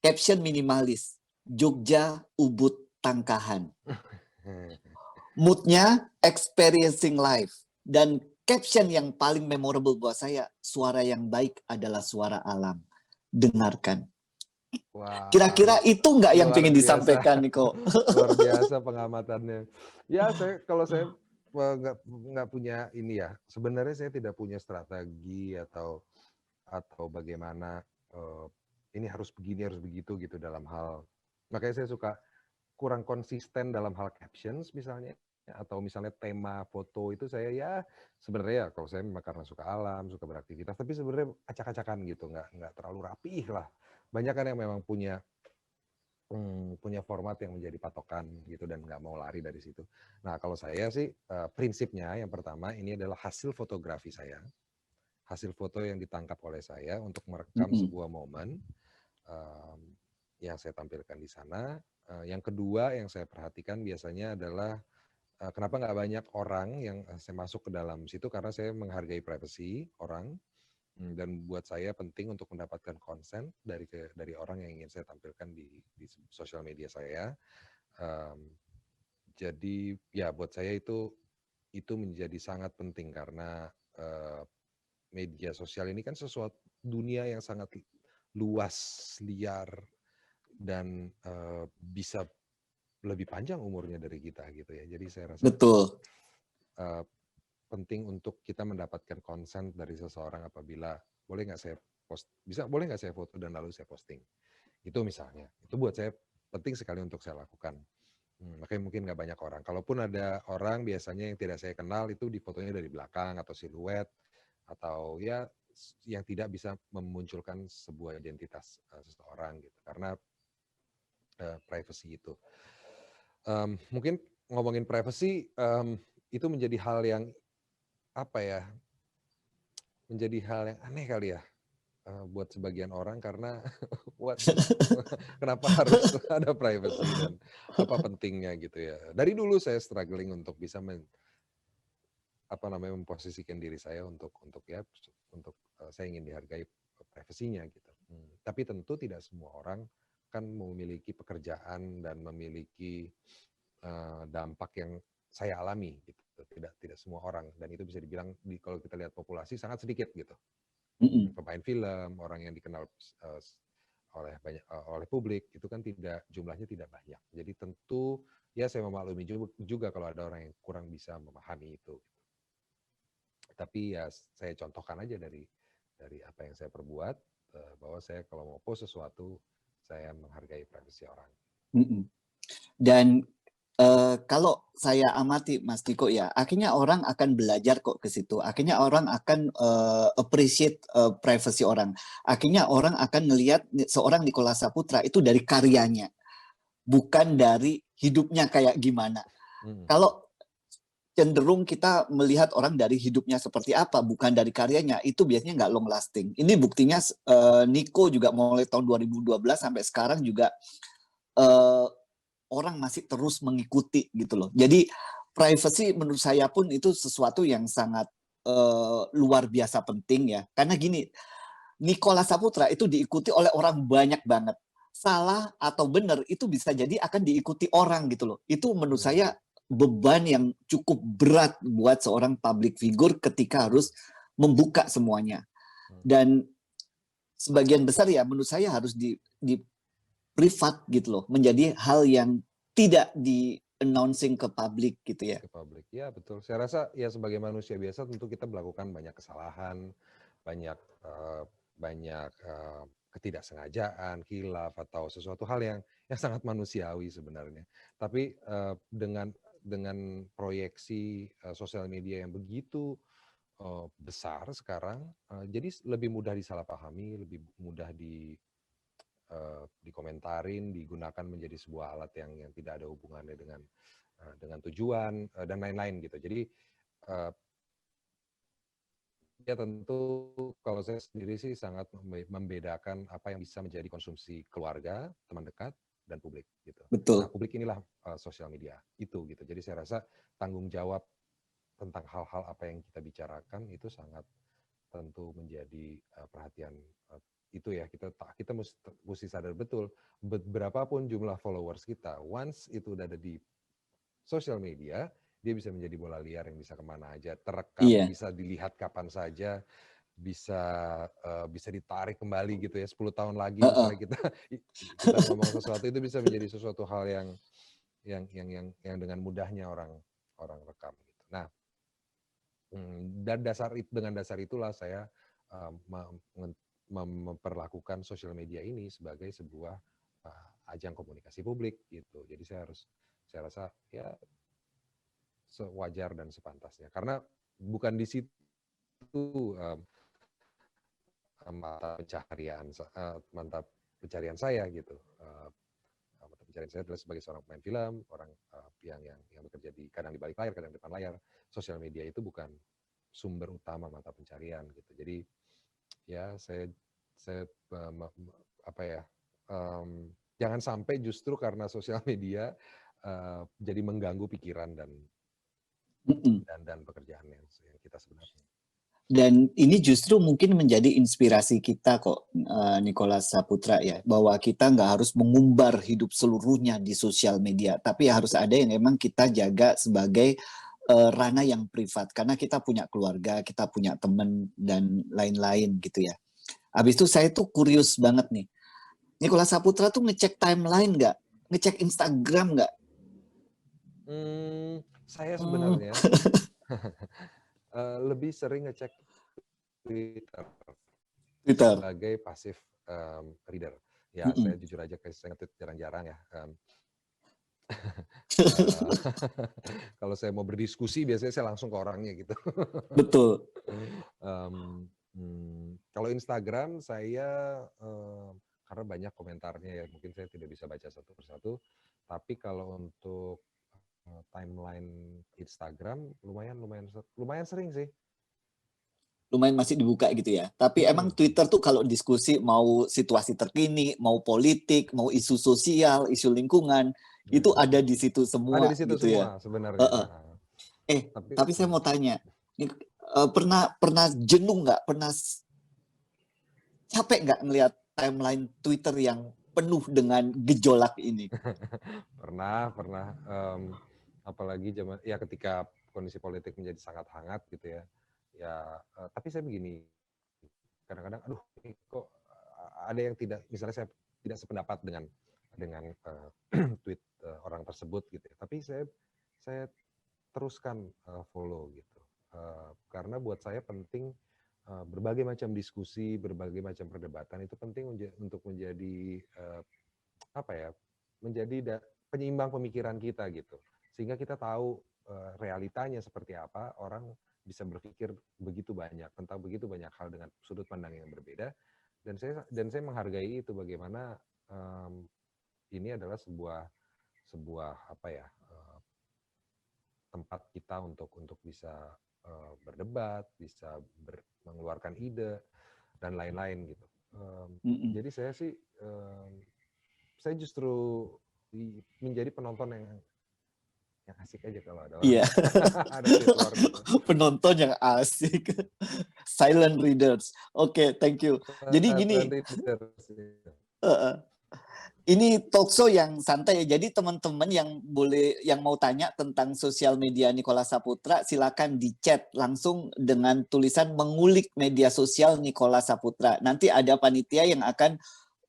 caption minimalis, Jogja, Ubud, Tangkahan. Moodnya experiencing life. Dan caption yang paling memorable buat saya, suara yang baik adalah suara alam. Dengarkan. Wah, Kira-kira itu nggak yang luar pengen biasa. disampaikan, Niko? Luar biasa pengamatannya. Ya, kalau saya nggak punya ini ya. Sebenarnya saya tidak punya strategi atau bagaimana ini harus begini harus begitu gitu dalam hal. Makanya saya suka kurang konsisten dalam hal captions misalnya, atau misalnya tema foto itu saya ya sebenarnya ya kalau saya memang karena suka alam, suka beraktivitas, tapi sebenarnya acak-acakan gitu, nggak terlalu rapih lah. Banyak kan yang memang punya format yang menjadi patokan gitu dan nggak mau lari dari situ. Nah kalau saya sih prinsipnya yang pertama ini adalah hasil fotografi saya, hasil foto yang ditangkap oleh saya untuk merekam sebuah momen yang saya tampilkan di sana. Yang kedua yang saya perhatikan biasanya adalah kenapa nggak banyak orang yang saya masuk ke dalam situ, karena saya menghargai privasi orang. Dan buat saya penting untuk mendapatkan konsen dari orang yang ingin saya tampilkan di sosial media saya. Jadi ya buat saya itu menjadi sangat penting karena media sosial ini kan sesuatu dunia yang sangat luas, liar, dan bisa lebih panjang umurnya dari kita gitu ya. Jadi saya rasa Betul. penting untuk kita mendapatkan konsen dari seseorang apabila boleh nggak saya foto dan lalu saya posting. Itu misalnya. Itu buat saya penting sekali untuk saya lakukan. Makanya mungkin nggak banyak orang. Kalaupun ada orang biasanya yang tidak saya kenal itu di fotonya dari belakang atau siluet atau ya yang tidak bisa memunculkan sebuah identitas seseorang gitu. Karena privacy itu. Mungkin ngomongin privacy itu menjadi hal yang menjadi hal yang aneh kali ya buat sebagian orang karena kenapa harus ada privacy dan apa pentingnya gitu ya. Dari dulu saya struggling untuk bisa memposisikan diri saya untuk saya ingin dihargai privasinya gitu. Tapi tentu tidak semua orang kan memiliki pekerjaan dan memiliki dampak yang saya alami gitu. Tidak semua orang, dan itu bisa dibilang kalau kita lihat populasi sangat sedikit gitu. Pemain film, orang yang dikenal oleh publik itu kan jumlahnya tidak banyak. Jadi tentu ya saya memaklumi juga kalau ada orang yang kurang bisa memahami itu. Tapi ya saya contohkan aja dari apa yang saya perbuat, bahwa saya kalau mau post sesuatu saya menghargai privasi orang. Dan kalau saya amati Mas Diko ya, akhirnya orang akan belajar kok ke situ. Akhirnya orang akan appreciate privacy orang. Akhirnya orang akan melihat seorang Nicholas Saputra itu dari karyanya, bukan dari hidupnya kayak gimana. Kalau cenderung kita melihat orang dari hidupnya seperti apa, bukan dari karyanya, itu biasanya nggak long lasting. Ini buktinya Nico juga mulai tahun 2012 sampai sekarang juga eh, orang masih terus mengikuti gitu loh. Jadi privacy menurut saya pun itu sesuatu yang sangat luar biasa penting ya. Karena gini, Nicholas Saputra itu diikuti oleh orang banyak banget. Salah atau benar itu bisa jadi akan diikuti orang gitu loh. Itu menurut saya beban yang cukup berat buat seorang public figure ketika harus membuka semuanya. Dan sebagian besar ya menurut saya harus di privat gitu loh, menjadi hal yang tidak di announcing ke publik gitu ya. Ke publik. Ya betul. Saya rasa ya sebagai manusia biasa tentu kita melakukan banyak kesalahan, banyak banyak ketidaksengajaan, khilaf atau sesuatu hal yang sangat manusiawi sebenarnya. Tapi dengan proyeksi sosial media yang begitu besar sekarang, jadi lebih mudah disalahpahami, lebih mudah dikomentarin, digunakan menjadi sebuah alat yang tidak ada hubungannya dengan tujuan dan lain-lain gitu. Jadi ya tentu kalau saya sendiri sih sangat membedakan apa yang bisa menjadi konsumsi keluarga, teman dekat, dan publik gitu. Nah Betul. publik inilah sosial media itu gitu. Jadi saya rasa tanggung jawab tentang hal-hal apa yang kita bicarakan itu sangat tentu menjadi perhatian itu ya kita mesti sadar betul berapapun jumlah followers kita, once itu udah ada di sosial media, dia bisa menjadi bola liar yang bisa kemana aja, terekam, Iya. bisa dilihat kapan saja, bisa bisa ditarik kembali gitu ya 10 tahun lagi Heeh. misalnya kita ngomong sesuatu itu bisa menjadi sesuatu hal yang dengan mudahnya orang orang rekam gitu. Nah, dan dengan dasar itulah saya memperlakukan sosial media ini sebagai sebuah ajang komunikasi publik gitu. Jadi saya rasa ya sewajar dan sepantasnya. Karena bukan di situ mata pencaharian mata pencarian saya gitu. Mata pencarian saya adalah sebagai seorang pemain film, orang yang bekerja kadang di balik layar, kadang di depan layar. Sosial media itu bukan sumber utama mata pencarian gitu. Jadi ya saya apa ya jangan sampai justru karena sosial media jadi mengganggu pikiran Mm-mm. dan pekerjaan yang kita sebenarnya. Dan ini justru mungkin menjadi inspirasi kita kok, Nicholas Saputra ya, bahwa kita nggak harus mengumbar hidup seluruhnya di sosial media, tapi harus ada yang memang kita jaga sebagai ranah yang privat, karena kita punya keluarga, kita punya teman, dan lain-lain gitu ya. Habis itu saya tuh kurius banget nih, Nicholas Saputra tuh ngecek timeline nggak? Ngecek Instagram nggak? Saya Hmm, sebenarnya lebih sering ngecek Twitter Twitter. sebagai pasif reader. Ya, Mm-mm. saya jujur aja saya nge-tweet jarang-jarang ya. Kalau saya mau berdiskusi biasanya saya langsung ke orangnya gitu. Betul. Kalau Instagram saya karena banyak komentarnya ya, mungkin saya tidak bisa baca satu persatu. Tapi kalau untuk timeline Instagram lumayan sering sih. Lumayan masih dibuka gitu ya. Tapi emang Mm-mm. Twitter tuh kalau diskusi mau situasi terkini, mau politik, mau isu sosial, isu lingkungan, itu ada di situ Ada semua di situ gitu ya. semua sebenarnya. Uh-uh. Tapi Tapi saya mau tanya, pernah pernah jenuh nggak? Pernah capek nggak ngelihat timeline Twitter yang penuh dengan gejolak ini? pernah apalagi ya ketika kondisi politik menjadi sangat hangat gitu ya. Ya, tapi saya begini, kadang-kadang aduh ini kok ada yang tidak, misalnya saya tidak sependapat dengan tweet orang tersebut gitu ya. Tapi saya teruskan follow gitu. Karena buat saya penting berbagai macam diskusi, berbagai macam perdebatan itu penting untuk menjadi apa ya, menjadi penyeimbang pemikiran kita gitu. Sehingga kita tahu realitanya seperti apa, orang bisa berpikir begitu banyak tentang begitu banyak hal dengan sudut pandang yang berbeda, dan saya menghargai itu bagaimana ini adalah sebuah apa ya, tempat kita untuk bisa berdebat, bisa mengeluarkan ide dan lain-lain gitu. Mm-mm. Jadi saya justru menjadi penonton yang asik aja kalau ada orang Iya, ada tutor gitu. penonton yang asik. Silent readers. Oke, thank you. Jadi gini, ini talk show yang santai ya. Jadi teman-teman yang mau tanya tentang sosial media Nicholas Saputra, silakan di chat langsung dengan tulisan mengulik media sosial Nicholas Saputra. Nanti ada panitia yang akan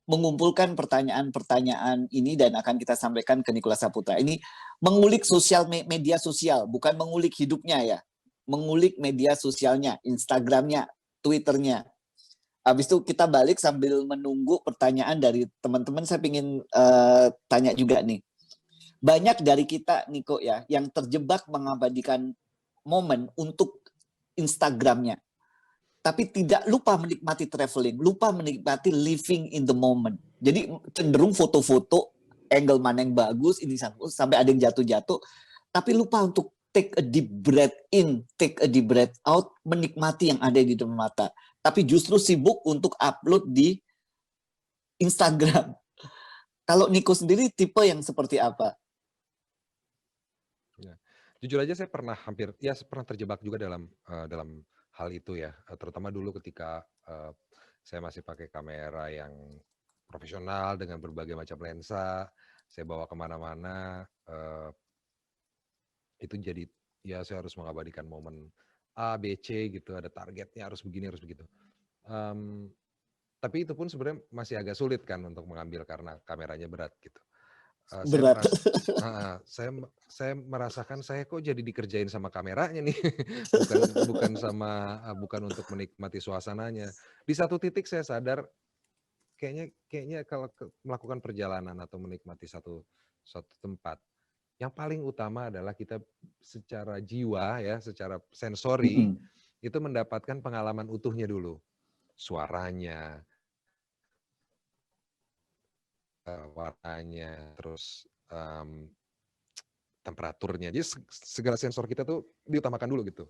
mengumpulkan pertanyaan-pertanyaan ini dan akan kita sampaikan ke Nicholas Saputra. Ini mengulik media sosial, bukan mengulik hidupnya ya. Mengulik media sosialnya, Instagramnya, Twitternya. Habis itu kita balik sambil menunggu pertanyaan dari teman-teman. Saya ingin tanya juga nih. Banyak dari kita, Niko ya, yang terjebak mengabadikan momen untuk Instagramnya. Tapi tidak lupa menikmati traveling, lupa menikmati living in the moment. Jadi cenderung foto-foto, angle mana yang bagus, ini sampai ada yang jatuh-jatuh. Tapi lupa untuk take a deep breath in, take a deep breath out, menikmati yang ada di depan mata. Tapi justru sibuk untuk upload di Instagram. Kalau Niko sendiri tipe yang seperti apa? Ya. Jujur aja saya pernah pernah terjebak juga dalam hal itu ya, terutama dulu ketika saya masih pakai kamera yang profesional dengan berbagai macam lensa, saya bawa kemana-mana, itu jadi ya saya harus mengabadikan momen A, B, C gitu, ada targetnya harus begini, harus begitu. Tapi itu pun sebenarnya masih agak sulit kan untuk mengambil karena kameranya berat gitu. Berat. Saya merasakan saya kok jadi dikerjain sama kameranya nih, bukan untuk menikmati suasananya. Di satu titik saya sadar kayaknya kalau melakukan perjalanan atau menikmati satu tempat, yang paling utama adalah kita secara jiwa ya, secara sensori itu mendapatkan pengalaman utuhnya dulu. Suaranya, warnanya, terus temperaturnya. Jadi segala sensor kita tuh diutamakan dulu gitu.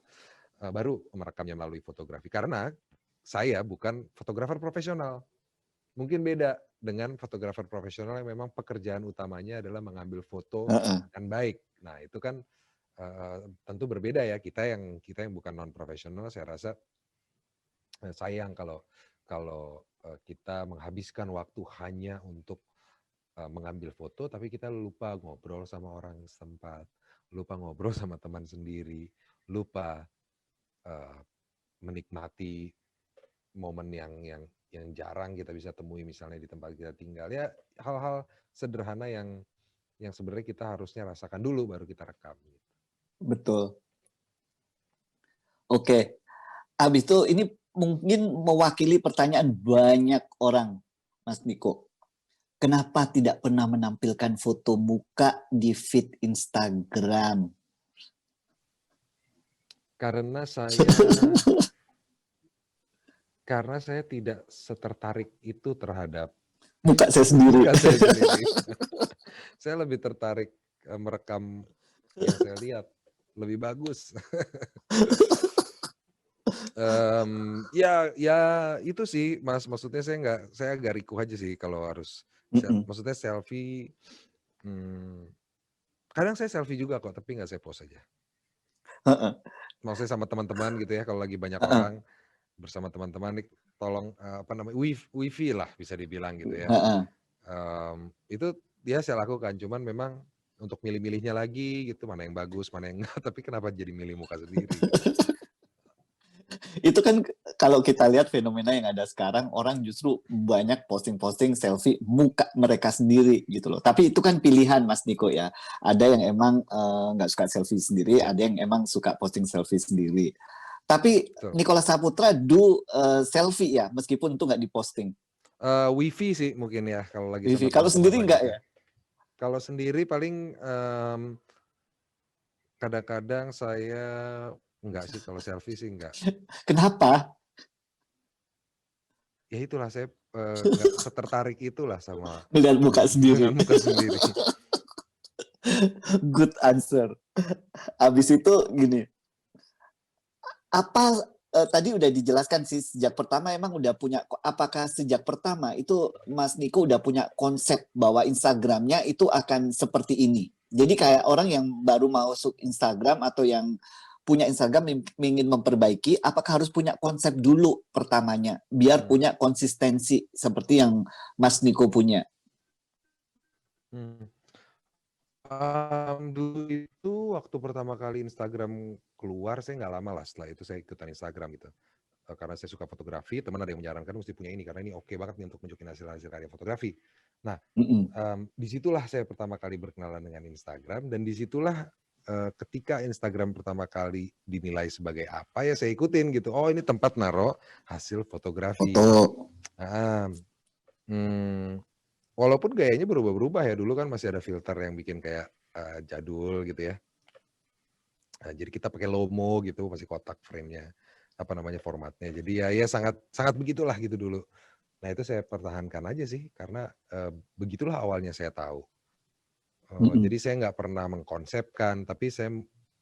Baru merekamnya melalui fotografi. Karena saya bukan fotografer profesional. Mungkin beda dengan fotografer profesional yang memang pekerjaan utamanya adalah mengambil foto yang baik. Nah, itu kan tentu berbeda ya. Kita yang bukan non profesional, saya rasa sayang kalau kita menghabiskan waktu hanya untuk mengambil foto, tapi kita lupa ngobrol sama orang setempat, lupa ngobrol sama teman sendiri, lupa menikmati momen yang jarang kita bisa temui misalnya di tempat kita tinggal. Ya hal-hal sederhana yang sebenarnya kita harusnya rasakan dulu baru kita rekam. Betul. Oke. Habis itu ini mungkin mewakili pertanyaan banyak orang, Mas Niko. Kenapa tidak pernah menampilkan foto muka di feed Instagram? Karena saya tidak setertarik itu terhadap muka saya sendiri. Saya lebih tertarik merekam yang saya lihat lebih bagus. Ya itu sih Mas, maksudnya saya agak rikuh aja sih kalau harus maksudnya selfie. Kadang saya selfie juga kok, tapi nggak saya post aja. Maksudnya sama teman-teman gitu ya, kalau lagi banyak orang bersama teman-teman, tolong wifi lah bisa dibilang gitu ya. Itu dia saya lakukan, cuman memang untuk milih-milihnya lagi gitu, mana yang bagus, mana yang enggak, tapi kenapa jadi milih muka sendiri? Itu kan kalau kita lihat fenomena yang ada sekarang, orang justru banyak posting-posting selfie muka mereka sendiri gitu loh. Tapi itu kan pilihan Mas Niko ya. Ada yang emang nggak suka selfie sendiri, ada yang emang suka posting selfie sendiri. Tapi Nicholas Saputra selfie ya, meskipun itu nggak diposting. Wifi sih mungkin ya kalau lagi wifi. sama Kalau sendiri nggak ya? Kalau sendiri paling kadang-kadang saya enggak sih, kalau selfie sih enggak. Kenapa? Ya itulah saya enggak setertarik itulah sama dengan muka sendiri. Dengan muka sendiri. Good answer. Habis itu gini, apa tadi udah dijelaskan sih sejak pertama emang udah punya, apakah sejak pertama itu Mas Niko udah punya konsep bahwa Instagramnya itu akan seperti ini? Jadi kayak orang yang baru masuk Instagram atau yang punya Instagram ingin memperbaiki, apakah harus punya konsep dulu pertamanya biar Hmm. punya konsistensi seperti yang Mas Niko punya? Hmm. Dulu itu waktu pertama kali Instagram keluar, saya nggak lama lah setelah itu saya ikutan Instagram gitu. Karena saya suka fotografi, teman ada yang menyarankan mesti punya ini, karena ini oke banget nih untuk nunjukin hasil-hasil karya fotografi. Nah, Mm-mm. disitulah saya pertama kali berkenalan dengan Instagram, dan disitulah ketika Instagram pertama kali dinilai sebagai apa ya saya ikutin gitu. Oh ini tempat naro hasil Foto. fotografi. Nah, walaupun gayanya berubah-berubah ya, dulu kan masih ada filter yang bikin kayak jadul gitu ya. Jadi kita pakai Lomo gitu, masih kotak frame-nya, apa namanya, formatnya. Jadi ya sangat sangat begitulah gitu dulu. Nah itu saya pertahankan aja sih, karena begitulah awalnya saya tahu. Mm-mm. Jadi saya nggak pernah mengkonsepkan, tapi saya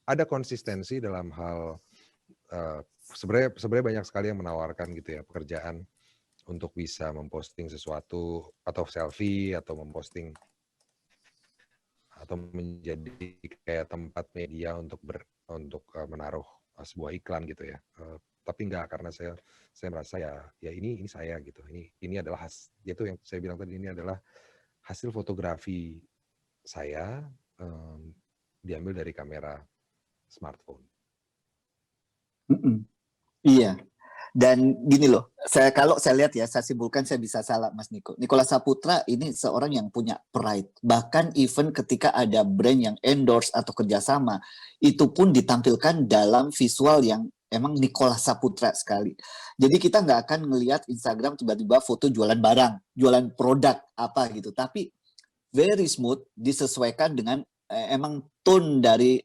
ada konsistensi dalam hal, sebenarnya banyak sekali yang menawarkan gitu ya, pekerjaan untuk bisa memposting sesuatu, atau selfie, atau memposting atau menjadi kayak tempat media untuk menaruh sebuah iklan gitu ya. Tapi enggak, karena saya merasa ya ini saya gitu. Ini adalah yaitu yang saya bilang tadi, ini adalah hasil fotografi saya, diambil dari kamera smartphone. Mm-mm. Iya. Dan gini loh, kalau saya lihat ya, saya simpulkan saya bisa salah Mas Niko. Nicholas Saputra ini seorang yang punya pride. Bahkan even ketika ada brand yang endorse atau kerjasama, itu pun ditampilkan dalam visual yang emang Nicholas Saputra sekali. Jadi kita nggak akan ngelihat Instagram tiba-tiba foto jualan barang, jualan produk apa gitu. Tapi very smooth, disesuaikan dengan emang tone dari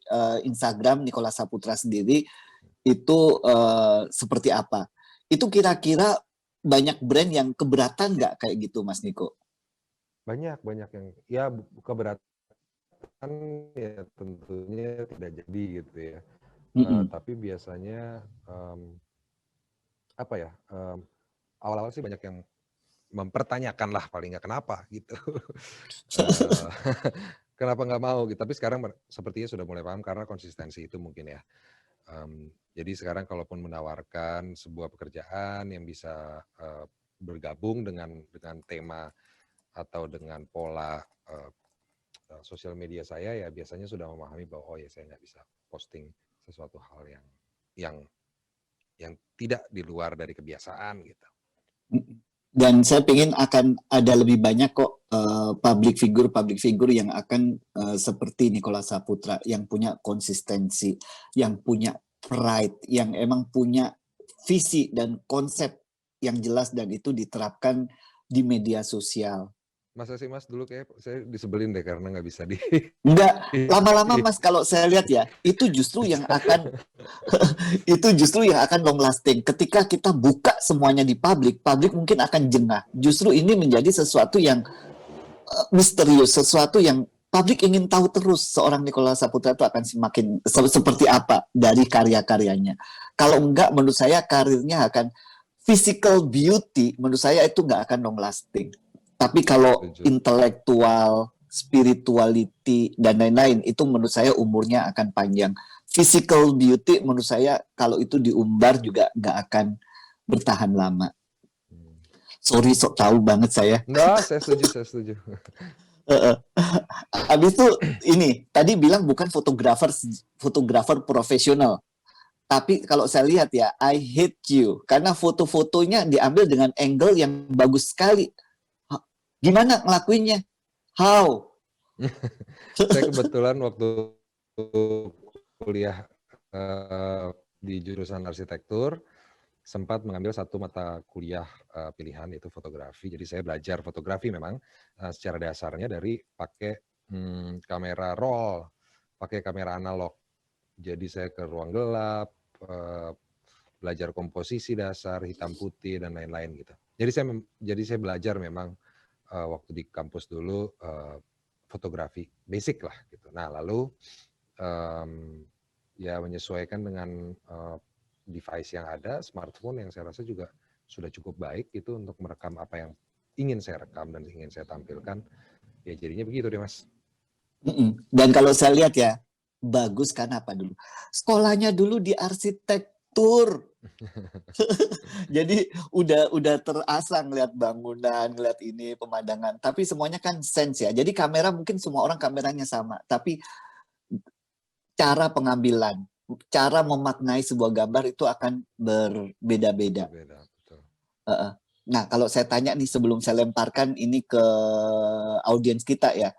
Instagram Nicholas Saputra sendiri itu seperti apa. Itu kira-kira banyak brand yang keberatan nggak kayak gitu, Mas Niko? Banyak yang ya keberatan ya tentunya tidak jadi gitu ya. Mm-mm. Tapi biasanya apa ya, awal-awal sih banyak yang mempertanyakan lah paling nggak kenapa gitu. Eee, kenapa nggak mau gitu, tapi sekarang sepertinya sudah mulai paham karena konsistensi itu mungkin ya. Jadi sekarang kalaupun menawarkan sebuah pekerjaan yang bisa, bergabung dengan tema atau dengan pola, eee eee, sosial media saya, ya biasanya sudah memahami bahwa, oh ya saya nggak bisa posting sesuatu hal yang yang tidak di luar dari kebiasaan gitu. Dan saya ingin akan ada lebih banyak kok public figure yang akan seperti Nicholas Saputra yang punya konsistensi, yang punya pride, yang emang punya visi dan konsep yang jelas dan itu diterapkan di media sosial. Masa sih Mas, dulu kayak saya disebelin deh karena nggak bisa di Enggak, lama-lama Mas kalau saya lihat ya, itu justru yang akan itu justru yang akan long lasting. Ketika kita buka semuanya di publik, publik mungkin akan jengah. Justru ini menjadi sesuatu yang misterius, sesuatu yang publik ingin tahu terus seorang Nicholas Saputra itu akan semakin seperti apa dari karya-karyanya. Kalau enggak, menurut saya karirnya akan physical beauty, menurut saya itu enggak akan long lasting. Tapi kalau setuju. intelektual, spirituality, dan lain-lain, itu menurut saya umurnya akan panjang. Physical beauty menurut saya kalau itu diumbar juga nggak akan bertahan lama. Hmm. Sorry, sok tahu banget saya. Enggak, saya setuju, saya setuju. Habis itu ini tadi bilang bukan fotografer fotografer profesional. Tapi kalau saya lihat ya, I hate you karena foto-fotonya diambil dengan angle yang bagus sekali. Gimana ngelakuinnya? How? Saya kebetulan waktu kuliah di jurusan arsitektur, sempat mengambil satu mata kuliah pilihan yaitu fotografi. Jadi saya belajar fotografi memang secara dasarnya dari pakai kamera roll, pakai kamera analog. Jadi saya ke ruang gelap, belajar komposisi dasar, hitam putih dan lain-lain gitu. Jadi saya belajar memang waktu di kampus dulu fotografi basic lah gitu. Nah lalu ya menyesuaikan dengan device yang ada, smartphone yang saya rasa juga sudah cukup baik itu untuk merekam apa yang ingin saya rekam dan ingin saya tampilkan. Ya jadinya begitu deh Mas. Dan kalau saya lihat ya, bagus kan apa dulu? Sekolahnya dulu di arsitektur. Jadi udah terasa ngeliat bangunan, ngeliat ini pemandangan. Tapi semuanya kan sense ya. Jadi kamera mungkin semua orang kameranya sama, tapi cara pengambilan, cara memaknai sebuah gambar itu akan berbeda-beda. Berbeda, betul. Nah, kalau saya tanya nih sebelum saya lemparkan ini ke audiens kita ya,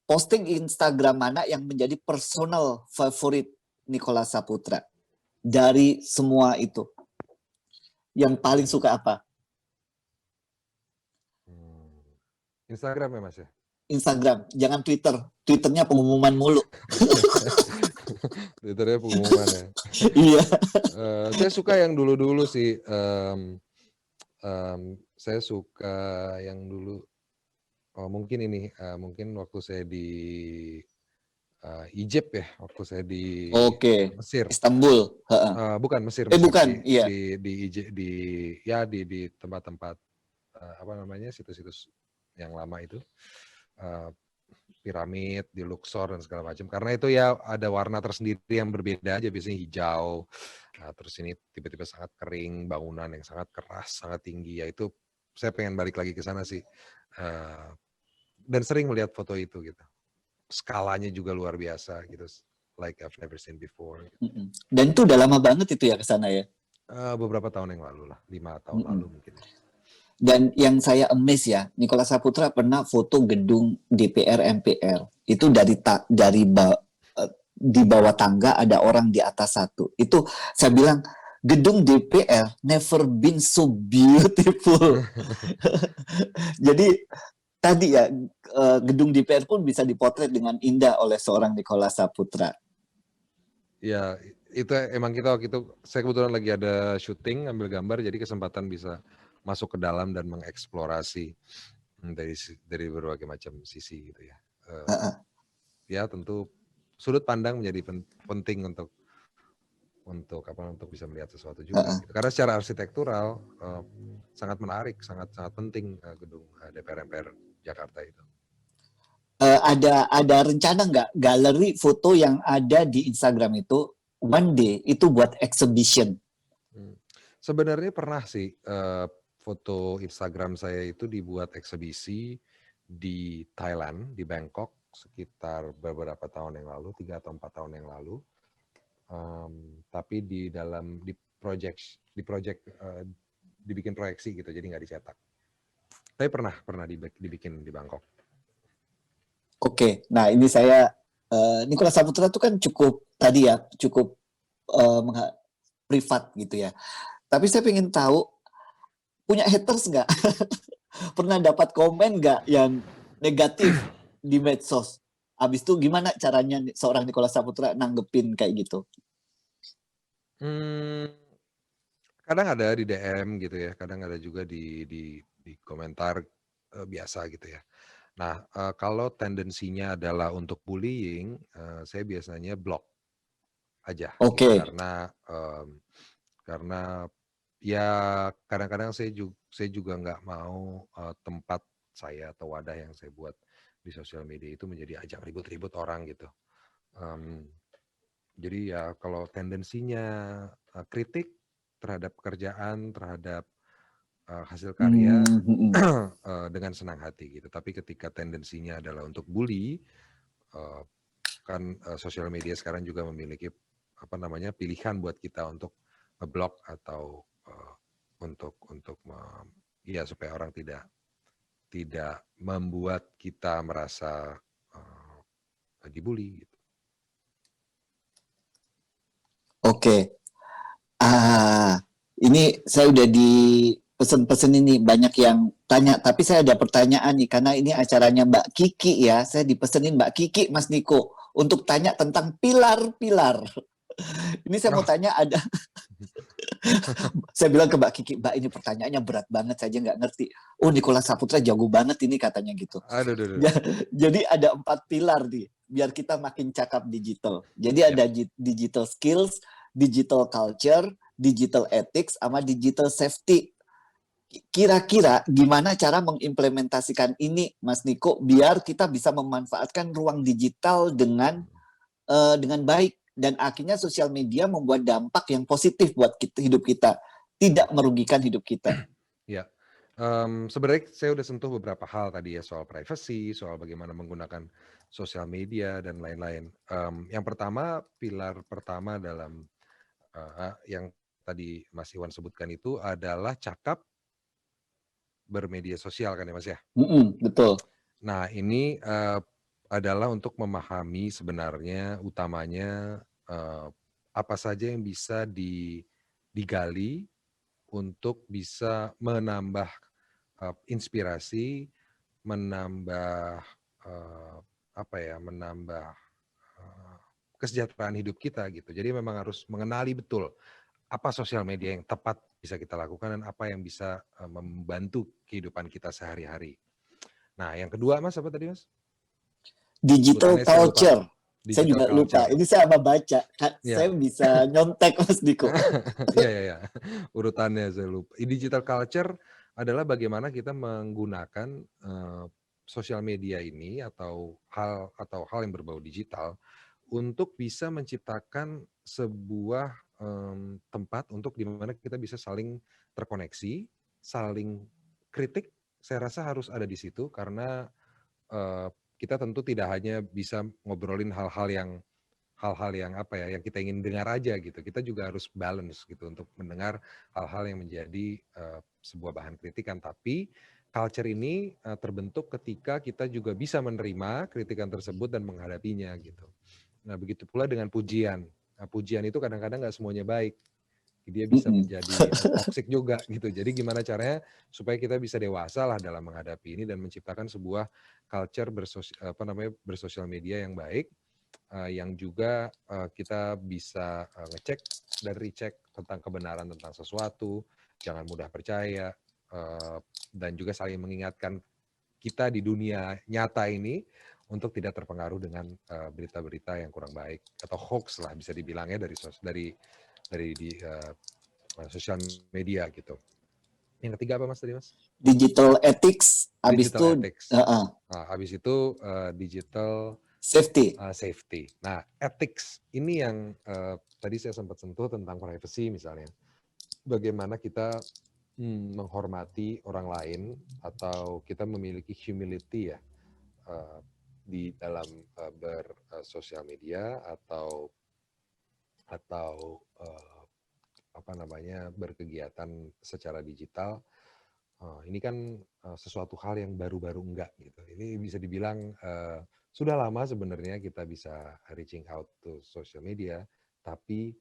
posting Instagram mana yang menjadi personal favorit Nicholas Saputra dari semua itu? Yang paling suka apa? Instagram ya Mas ya? Instagram, jangan Twitter. Twitternya pengumuman mulu. Twitternya pengumuman ya. Iya. Saya suka yang dulu-dulu sih. Saya suka yang dulu. Mungkin ini, mungkin waktu saya di Egypt ya, waktu saya di Mesir. Istanbul. Bukan Mesir. Bukan, iya. Di tempat-tempat apa namanya situs-situs yang lama itu. Piramid di Luxor dan segala macam, karena itu ya ada warna tersendiri yang berbeda aja, biasanya hijau, terus ini tiba-tiba sangat kering, bangunan yang sangat keras, sangat tinggi, ya itu saya pengen balik lagi ke sana sih, dan sering melihat foto itu gitu, skalanya juga luar biasa gitu, like I've never seen before. Dan itu udah lama banget itu ya ke sana ya? Beberapa tahun yang lalu lah, 5 tahun lalu mungkin. Dan yang saya amazed ya, Nicholas Saputra pernah foto gedung DPR MPR. Itu di bawah tangga ada orang di atas satu. Itu saya bilang gedung DPR never been so beautiful. Jadi tadi ya gedung DPR pun bisa dipotret dengan indah oleh seorang Nicholas Saputra. Ya, itu emang kita waktu itu saya kebetulan lagi ada syuting ambil gambar, jadi kesempatan bisa masuk ke dalam dan mengeksplorasi dari berbagai macam sisi gitu ya. Ya tentu sudut pandang menjadi penting untuk bisa melihat sesuatu juga. Gitu. Karena secara arsitektural sangat menarik, sangat penting gedung DPR MPR Jakarta itu. Ada rencana nggak galeri foto yang ada di Instagram itu one day itu buat exhibition? Sebenarnya pernah sih foto Instagram saya itu dibuat eksibisi di Thailand, di Bangkok sekitar beberapa tahun yang lalu, 3 atau 4 tahun yang lalu. Tapi dibikin proyeksi gitu, jadi nggak dicetak. Tapi pernah dibikin di Bangkok. Oke, nah ini saya Nicholas Saputra itu kan cukup tadi ya, cukup privat gitu ya. Tapi saya ingin tahu punya haters nggak? Pernah dapat komen nggak yang negatif di medsos? Habis itu gimana caranya seorang Nicholas Saputra nanggepin kayak gitu? Kadang ada di DM gitu ya, kadang ada juga di komentar biasa gitu ya. Nah, kalau tendensinya adalah untuk bullying, saya biasanya block aja. Oke. Gitu, karena ya kadang-kadang saya juga nggak mau tempat saya atau wadah yang saya buat di sosial media itu menjadi ajang ribut-ribut orang gitu. Jadi ya kalau tendensinya kritik terhadap pekerjaan, terhadap hasil karya dengan senang hati gitu. Tapi ketika tendensinya adalah untuk bully, kan sosial media sekarang juga memiliki pilihan buat kita untuk ngeblok atau supaya orang tidak membuat kita merasa dibully gitu. Oke. Ini saya udah pesen ini banyak yang tanya, tapi saya ada pertanyaan nih karena ini acaranya Mbak Kiki ya. Saya dipesenin Mbak Kiki Mas Niko untuk tanya tentang pilar-pilar. Ini saya mau tanya Saya bilang ke Mbak Kiki, "Mbak ini pertanyaannya berat banget, saya aja nggak ngerti." "Oh, Nicholas Saputra jago banget ini," katanya gitu. Aduh, duh, duh. Jadi ada 4 pilar nih, biar kita makin cakap digital. Jadi Ya. ada digital skills, digital culture, digital ethics, sama digital safety. Kira-kira gimana cara mengimplementasikan ini, Mas Niko, biar kita bisa memanfaatkan ruang digital dengan baik dan akhirnya sosial media membuat dampak yang positif buat hidup kita, tidak merugikan hidup kita. Ya, sebenarnya saya udah sentuh beberapa hal tadi ya, soal privacy, soal bagaimana menggunakan sosial media dan lain-lain. Yang pertama, pilar pertama dalam yang tadi Mas Iwan sebutkan itu adalah cakap bermedia sosial kan ya Mas ya? Betul. Nah ini adalah untuk memahami sebenarnya utamanya apa saja yang bisa digali untuk bisa menambah inspirasi, menambah menambah kesejahteraan hidup kita gitu. Jadi memang harus mengenali betul apa sosial media yang tepat bisa kita lakukan dan apa yang bisa membantu kehidupan kita sehari-hari. Nah, yang kedua Mas apa tadi Mas? Digital Sebutannya saya lupa. culture. Saya Digital juga lupa. culture. Ini saya apa baca. Ya. Saya bisa nyontek, Mas Niko. Iya, iya, iya. Urutannya saya lupa. Digital culture adalah bagaimana kita menggunakan sosial media ini atau hal yang berbau digital untuk bisa menciptakan sebuah tempat untuk di mana kita bisa saling terkoneksi, saling kritik. Saya rasa harus ada di situ karena kita tentu tidak hanya bisa ngobrolin hal-hal yang apa ya, yang kita ingin dengar aja gitu. Kita juga harus balance gitu untuk mendengar hal-hal yang menjadi sebuah bahan kritikan. Tapi culture ini terbentuk ketika kita juga bisa menerima kritikan tersebut dan menghadapinya gitu. Nah begitu pula dengan pujian. Nah, pujian itu kadang-kadang nggak semuanya baik. Dia bisa menjadi toksik juga gitu. Jadi gimana caranya supaya kita bisa dewasa lah dalam menghadapi ini dan menciptakan sebuah culture bersosial media yang baik, yang juga kita bisa ngecek dan recheck tentang kebenaran tentang sesuatu, jangan mudah percaya, dan juga saling mengingatkan kita di dunia nyata ini untuk tidak terpengaruh dengan berita-berita yang kurang baik atau hoax lah bisa dibilangnya dari sosial media gitu. Yang ketiga apa Mas tadi Mas? Digital ethics, habis Digital itu ethics. Nah, habis itu digital safety. safety. Nah, ethics ini yang tadi saya sempat sentuh tentang privacy misalnya. Bagaimana kita menghormati orang lain atau kita memiliki humility ya di dalam bersosial media atau berkegiatan secara digital. Ini kan sesuatu hal yang baru-baru enggak gitu. Ini bisa dibilang sudah lama sebenarnya kita bisa reaching out to social media, tapi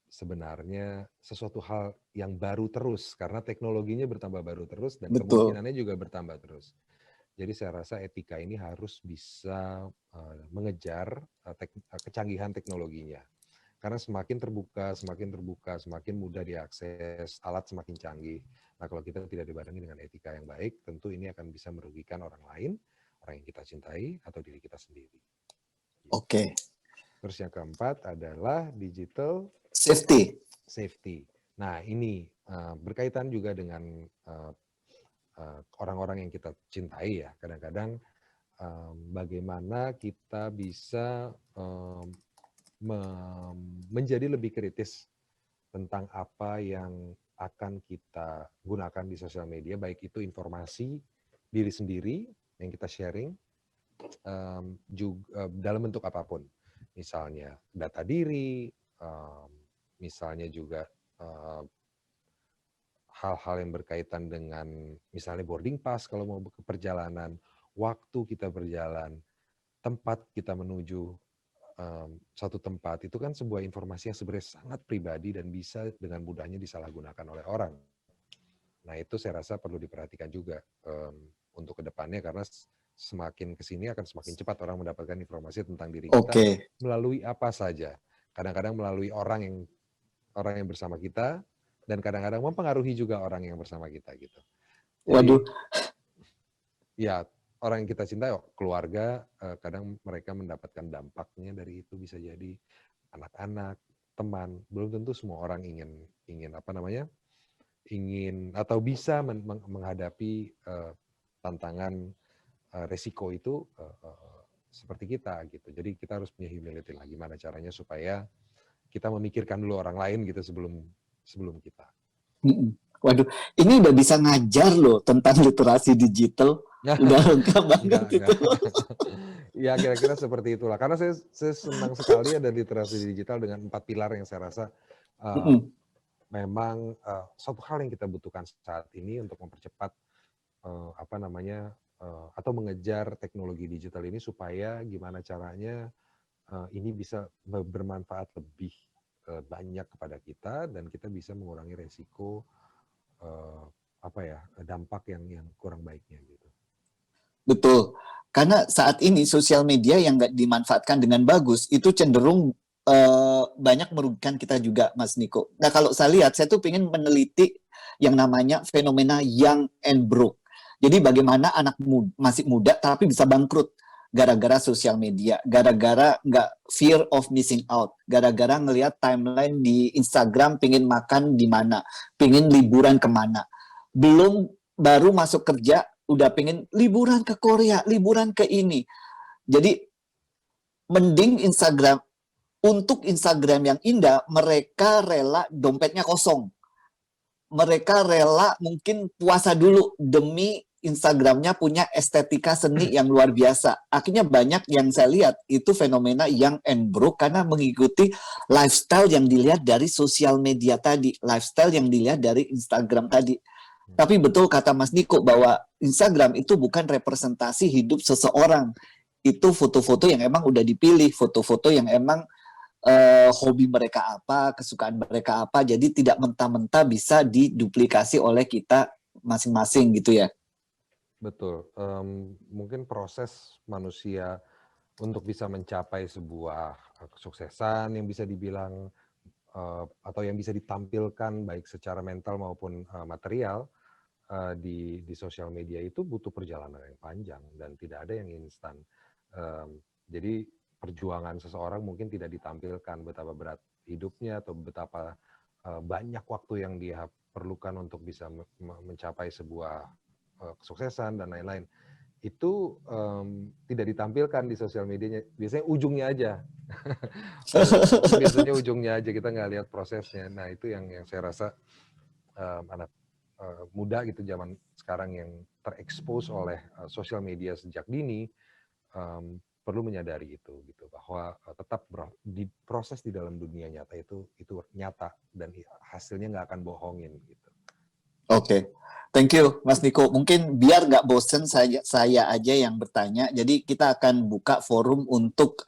sebenarnya sesuatu hal yang baru terus karena teknologinya bertambah baru terus dan Betul. kemungkinannya juga bertambah terus. Jadi saya rasa etika ini harus bisa mengejar kecanggihan teknologinya. Karena semakin terbuka, semakin mudah diakses, alat semakin canggih. Nah, kalau kita tidak dibarengi dengan etika yang baik, tentu ini akan bisa merugikan orang lain, orang yang kita cintai, atau diri kita sendiri. Oke. Terus yang keempat adalah digital Safety. Nah, ini berkaitan juga dengan orang-orang yang kita cintai ya. Kadang-kadang bagaimana kita bisa menjadi lebih kritis tentang apa yang akan kita gunakan di sosial media, baik itu informasi diri sendiri yang kita sharing, juga dalam bentuk apapun, misalnya data diri, misalnya juga hal-hal yang berkaitan dengan misalnya boarding pass kalau mau ke perjalanan, waktu kita berjalan, tempat kita menuju suatu tempat itu kan sebuah informasi yang sebenarnya sangat pribadi dan bisa dengan mudahnya disalahgunakan oleh orang. Nah itu saya rasa perlu diperhatikan juga untuk kedepannya karena semakin kesini akan semakin cepat orang mendapatkan informasi tentang diri kita melalui apa saja. Kadang-kadang melalui orang yang orang yang bersama kita, dan kadang-kadang mempengaruhi juga orang yang bersama kita gitu. Waduh. Jadi ya orang yang kita cintai, keluarga, kadang mereka mendapatkan dampaknya dari itu, bisa jadi anak-anak, teman. Belum tentu semua orang ingin apa namanya, ingin atau bisa menghadapi tantangan resiko itu seperti kita gitu. Jadi kita harus punya humility lah, gimana caranya supaya kita memikirkan dulu orang lain gitu sebelum kita. Waduh, ini udah bisa ngajar loh tentang literasi digital. Udah lengkap banget Enggak. itu. Ya kira-kira seperti itulah. Karena saya senang sekali ada literasi digital dengan 4 pilar yang saya rasa memang satu hal yang kita butuhkan saat ini untuk mempercepat apa namanya atau mengejar teknologi digital ini, supaya gimana caranya ini bisa bermanfaat lebih banyak kepada kita, dan kita bisa mengurangi resiko apa ya, dampak yang kurang baiknya gitu. Betul. Karena saat ini sosial media yang nggak dimanfaatkan dengan bagus itu cenderung banyak merugikan kita juga, Mas Niko. Nah, kalau saya lihat, saya tuh ingin meneliti yang namanya fenomena young and broke. Jadi bagaimana anak masih muda tapi bisa bangkrut gara-gara sosial media, gara-gara nggak fear of missing out, gara-gara ngelihat timeline di Instagram pingin makan di mana, pingin liburan kemana. Belum baru masuk kerja, udah pengen liburan ke Korea, liburan ke ini. Jadi mending untuk Instagram yang indah, mereka rela dompetnya kosong. Mereka rela mungkin puasa dulu demi Instagramnya punya estetika seni yang luar biasa. Akhirnya banyak yang saya lihat itu fenomena young and broke karena mengikuti lifestyle yang dilihat dari sosial media tadi, lifestyle yang dilihat dari Instagram tadi. Tapi betul kata Mas Niko bahwa Instagram itu bukan representasi hidup seseorang. Itu foto-foto yang emang udah dipilih, foto-foto yang emang hobi mereka apa, kesukaan mereka apa. Jadi tidak mentah-mentah bisa diduplikasi oleh kita masing-masing gitu ya. Betul. Mungkin proses manusia untuk bisa mencapai sebuah kesuksesan yang bisa dibilang atau yang bisa ditampilkan baik secara mental maupun material di sosial media itu butuh perjalanan yang panjang dan tidak ada yang instan. Jadi perjuangan seseorang mungkin tidak ditampilkan, betapa berat hidupnya atau betapa banyak waktu yang dia perlukan untuk bisa mencapai sebuah kesuksesan dan lain-lain. Itu tidak ditampilkan di sosial medianya, biasanya ujungnya aja. Biasanya ujungnya aja, kita nggak lihat prosesnya. Nah itu yang saya rasa anak muda gitu zaman sekarang yang terekspos oleh sosial media sejak dini perlu menyadari itu gitu, bahwa tetap proses di dalam dunia nyata itu nyata dan hasilnya nggak akan bohongin gitu. Oke, thank you Mas Niko. Mungkin biar nggak bosen saya aja yang bertanya. Jadi kita akan buka forum untuk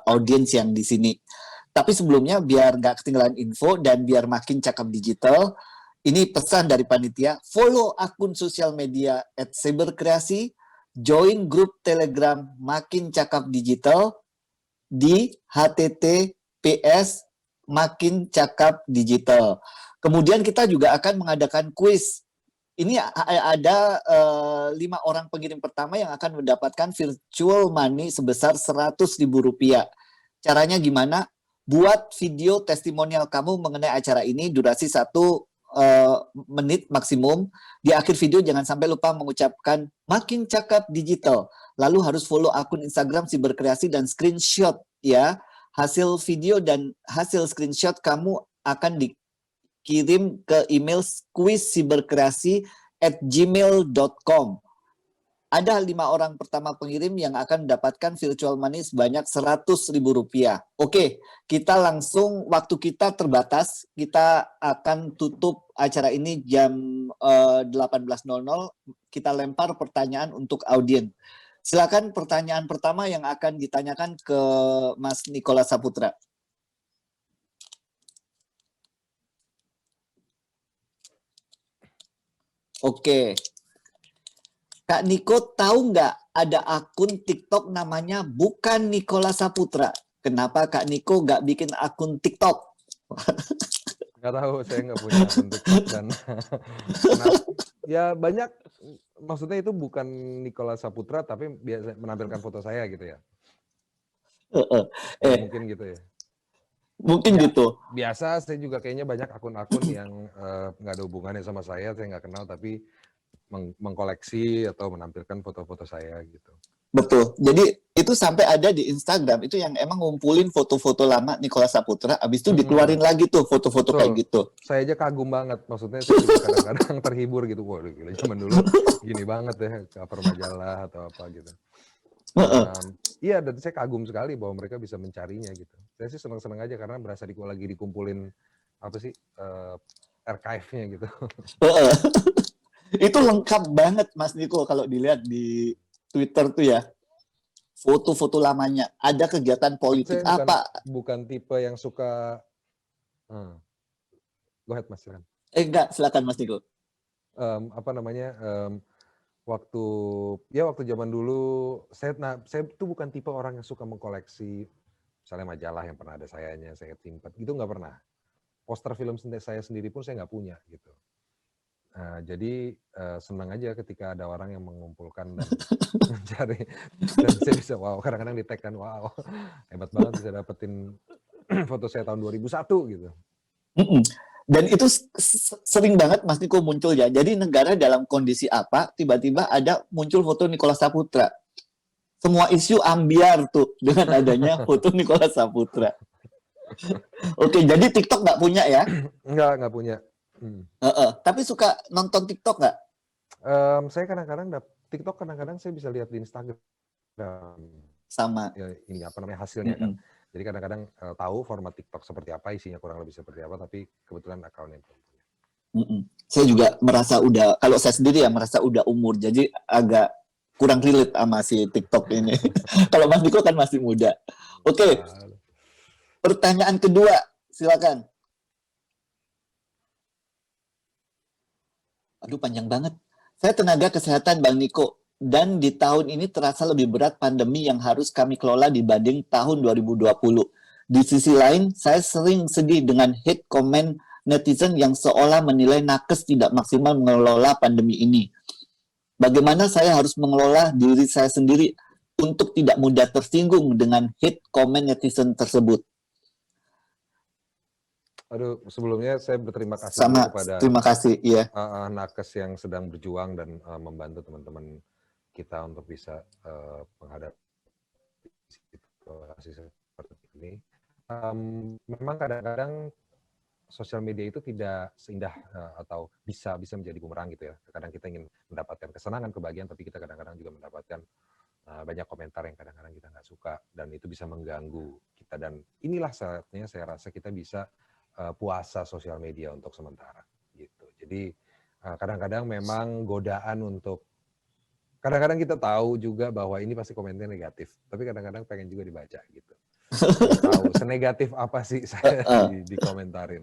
audiens yang di sini. Tapi sebelumnya biar nggak ketinggalan info dan biar makin cakap digital, ini pesan dari panitia, follow akun sosial media @cyberkreasi, join grup Telegram Makin Cakap Digital di https Makin Cakap Digital. Kemudian kita juga akan mengadakan kuis. Ini ada 5 orang pengirim pertama yang akan mendapatkan virtual money sebesar Rp100.000. Caranya gimana? Buat video testimonial kamu mengenai acara ini, durasi 1 menit maksimum. Di akhir video jangan sampai lupa mengucapkan Makin Cakap Digital. Lalu harus follow akun Instagram Cyberkreasi dan screenshot ya. Hasil video dan hasil screenshot kamu akan dikirim ke email quizcyberkreasi@gmail.com. Ada 5 orang pertama pengirim yang akan mendapatkan virtual money sebanyak Rp100.000. Oke, kita langsung, waktu kita terbatas, kita akan tutup acara ini jam 18.00. Kita lempar pertanyaan untuk audiens. Silakan pertanyaan pertama yang akan ditanyakan ke Mas Nicholas Saputra. Oke. Kak Niko tahu nggak ada akun TikTok namanya bukan Nicholas Saputra? Kenapa Kak Niko nggak bikin akun TikTok? Nggak tahu, saya nggak punya akun TikTok dan kenapa ya banyak, maksudnya itu bukan Nicholas Saputra tapi biasa menampilkan foto saya gitu ya. Heeh. Ya Eh, mungkin gitu ya. mungkin Ya, gitu. biasa saya juga kayaknya banyak akun-akun yang nggak ada hubungannya sama saya nggak kenal tapi mengkoleksi atau menampilkan foto-foto saya gitu. Betul. Jadi itu sampai ada di Instagram itu yang emang ngumpulin foto-foto lama Nicholas Saputra, abis itu dikeluarin lagi tuh foto-foto kayak Betul. gitu. Saya aja kagum banget, maksudnya saya juga kadang-kadang terhibur gitu, waduh gila zaman dulu gini banget ya, cover majalah atau apa gitu. Heeh. Iya, dan saya kagum sekali bahwa mereka bisa mencarinya gitu. Saya sih senang-senang aja karena berasa lagi dikumpulin apa sih archive-nya gitu. Heeh. Itu lengkap banget Mas Niko kalau dilihat di Twitter tuh ya. Foto-foto lamanya. Ada kegiatan politik Saya bukan apa? bukan tipe yang suka go ahead Mas silakan. Enggak, silakan Mas Niko. Apa namanya, waktu waktu zaman dulu saya tuh bukan tipe orang yang suka mengkoleksi misalnya majalah yang pernah ada sayanya, saya simpan, gitu nggak pernah. Poster film saya sendiri pun saya nggak punya gitu. Jadi senang aja ketika ada orang yang mengumpulkan dan mencari dan saya bisa wow kadang-kadang di-tag kan, wow hebat banget bisa dapetin foto saya tahun 2001 gitu. Mm-mm. Dan itu sering banget Mas Niko muncul ya. Jadi negara dalam kondisi apa, tiba-tiba ada muncul foto Nicholas Saputra. Semua isu ambiar tuh dengan adanya foto Nicholas Saputra. Oke, jadi TikTok nggak punya ya? Nggak punya. Tapi suka nonton TikTok nggak? Saya kadang-kadang TikTok kadang-kadang saya bisa lihat di Instagram. Sama. Ya, ini apa namanya hasilnya kan. Mm-mm. Jadi kadang-kadang tahu format TikTok seperti apa, isinya kurang lebih seperti apa, tapi kebetulan akunnya belum punya. Mm-mm. Saya juga merasa udah, kalau saya sendiri ya merasa udah umur, jadi agak kurang relate sama si TikTok ini. Kalau Mas Niko kan masih muda. Oke, Nah, pertanyaan kedua, silakan. Aduh, panjang banget. Saya tenaga kesehatan Bang Niko, dan di tahun ini terasa lebih berat pandemi yang harus kami kelola dibanding tahun 2020. Di sisi lain, saya sering sedih dengan hate comment netizen yang seolah menilai nakes tidak maksimal mengelola pandemi ini. Bagaimana saya harus mengelola diri saya sendiri untuk tidak mudah tersinggung dengan hate comment netizen tersebut? aduh, sebelumnya saya berterima kasih dulu Sama, kepada terima kasih. Iya. nakes yang sedang berjuang dan membantu teman-teman kita untuk bisa menghadapi situasi seperti ini. Memang kadang-kadang sosial media itu tidak seindah atau bisa menjadi bumerang gitu ya. Kadang kita ingin mendapatkan kesenangan, kebahagiaan, tapi kita kadang-kadang juga mendapatkan banyak komentar yang kadang-kadang kita nggak suka dan itu bisa mengganggu kita. Dan inilah saatnya saya rasa kita bisa puasa sosial media untuk sementara gitu. Jadi kadang-kadang memang godaan untuk kadang-kadang kita tahu juga bahwa ini pasti komennya negatif, tapi kadang-kadang pengen juga dibaca gitu. Pengen tahu senegatif apa sih saya dikomentarin.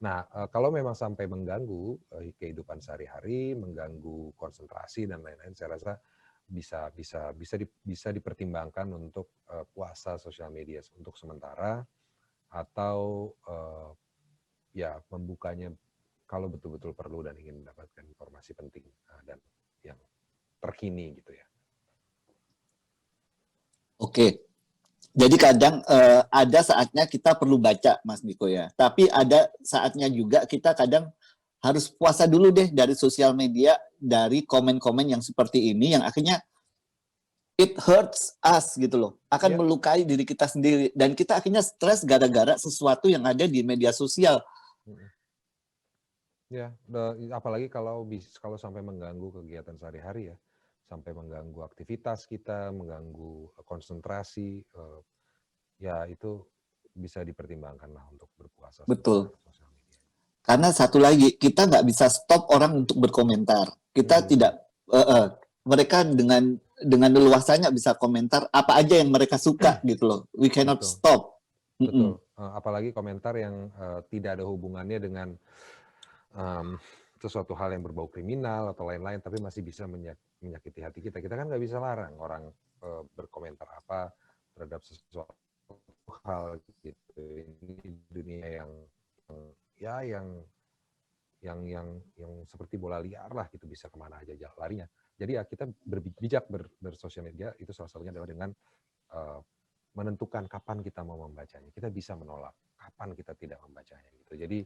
Nah, kalau memang sampai mengganggu kehidupan sehari-hari, mengganggu konsentrasi dan lain-lain, saya rasa bisa dipertimbangkan untuk puasa sosial media untuk sementara atau ya membukanya kalau betul-betul perlu dan ingin mendapatkan informasi penting dan yang terkini gitu ya. Oke. Jadi kadang ada saatnya kita perlu baca, Mas Niko ya. Tapi ada saatnya juga kita kadang harus puasa dulu deh dari sosial media, dari komen-komen yang seperti ini, yang akhirnya it hurts us gitu loh. Akan Ya, melukai diri kita sendiri. Dan kita akhirnya stres gara-gara sesuatu yang ada di media sosial. ya, apalagi kalau sampai mengganggu kegiatan sehari-hari ya, sampai mengganggu aktivitas kita, mengganggu konsentrasi, ya itu bisa dipertimbangkan lah untuk berpuasa sementara Betul. sosial media. Karena satu lagi, kita nggak bisa stop orang untuk berkomentar. Kita Hmm, tidak, mereka dengan leluasanya bisa komentar apa aja yang mereka suka gitu loh. We cannot betul, stop. Mm-mm. betul. Apalagi komentar yang tidak ada hubungannya dengan sesuatu hal yang berbau kriminal atau lain-lain, tapi masih bisa menyakiti hati kita. Kita kan nggak bisa larang orang berkomentar apa terhadap sesuatu hal gitu. Ini dunia yang ya yang seperti bola liar lah gitu, bisa kemana aja larinya. Jadi ya kita bijak bersosial media itu salah satunya adalah dengan menentukan kapan kita mau membacanya. Kita bisa menolak kapan kita tidak membacanya gitu. Jadi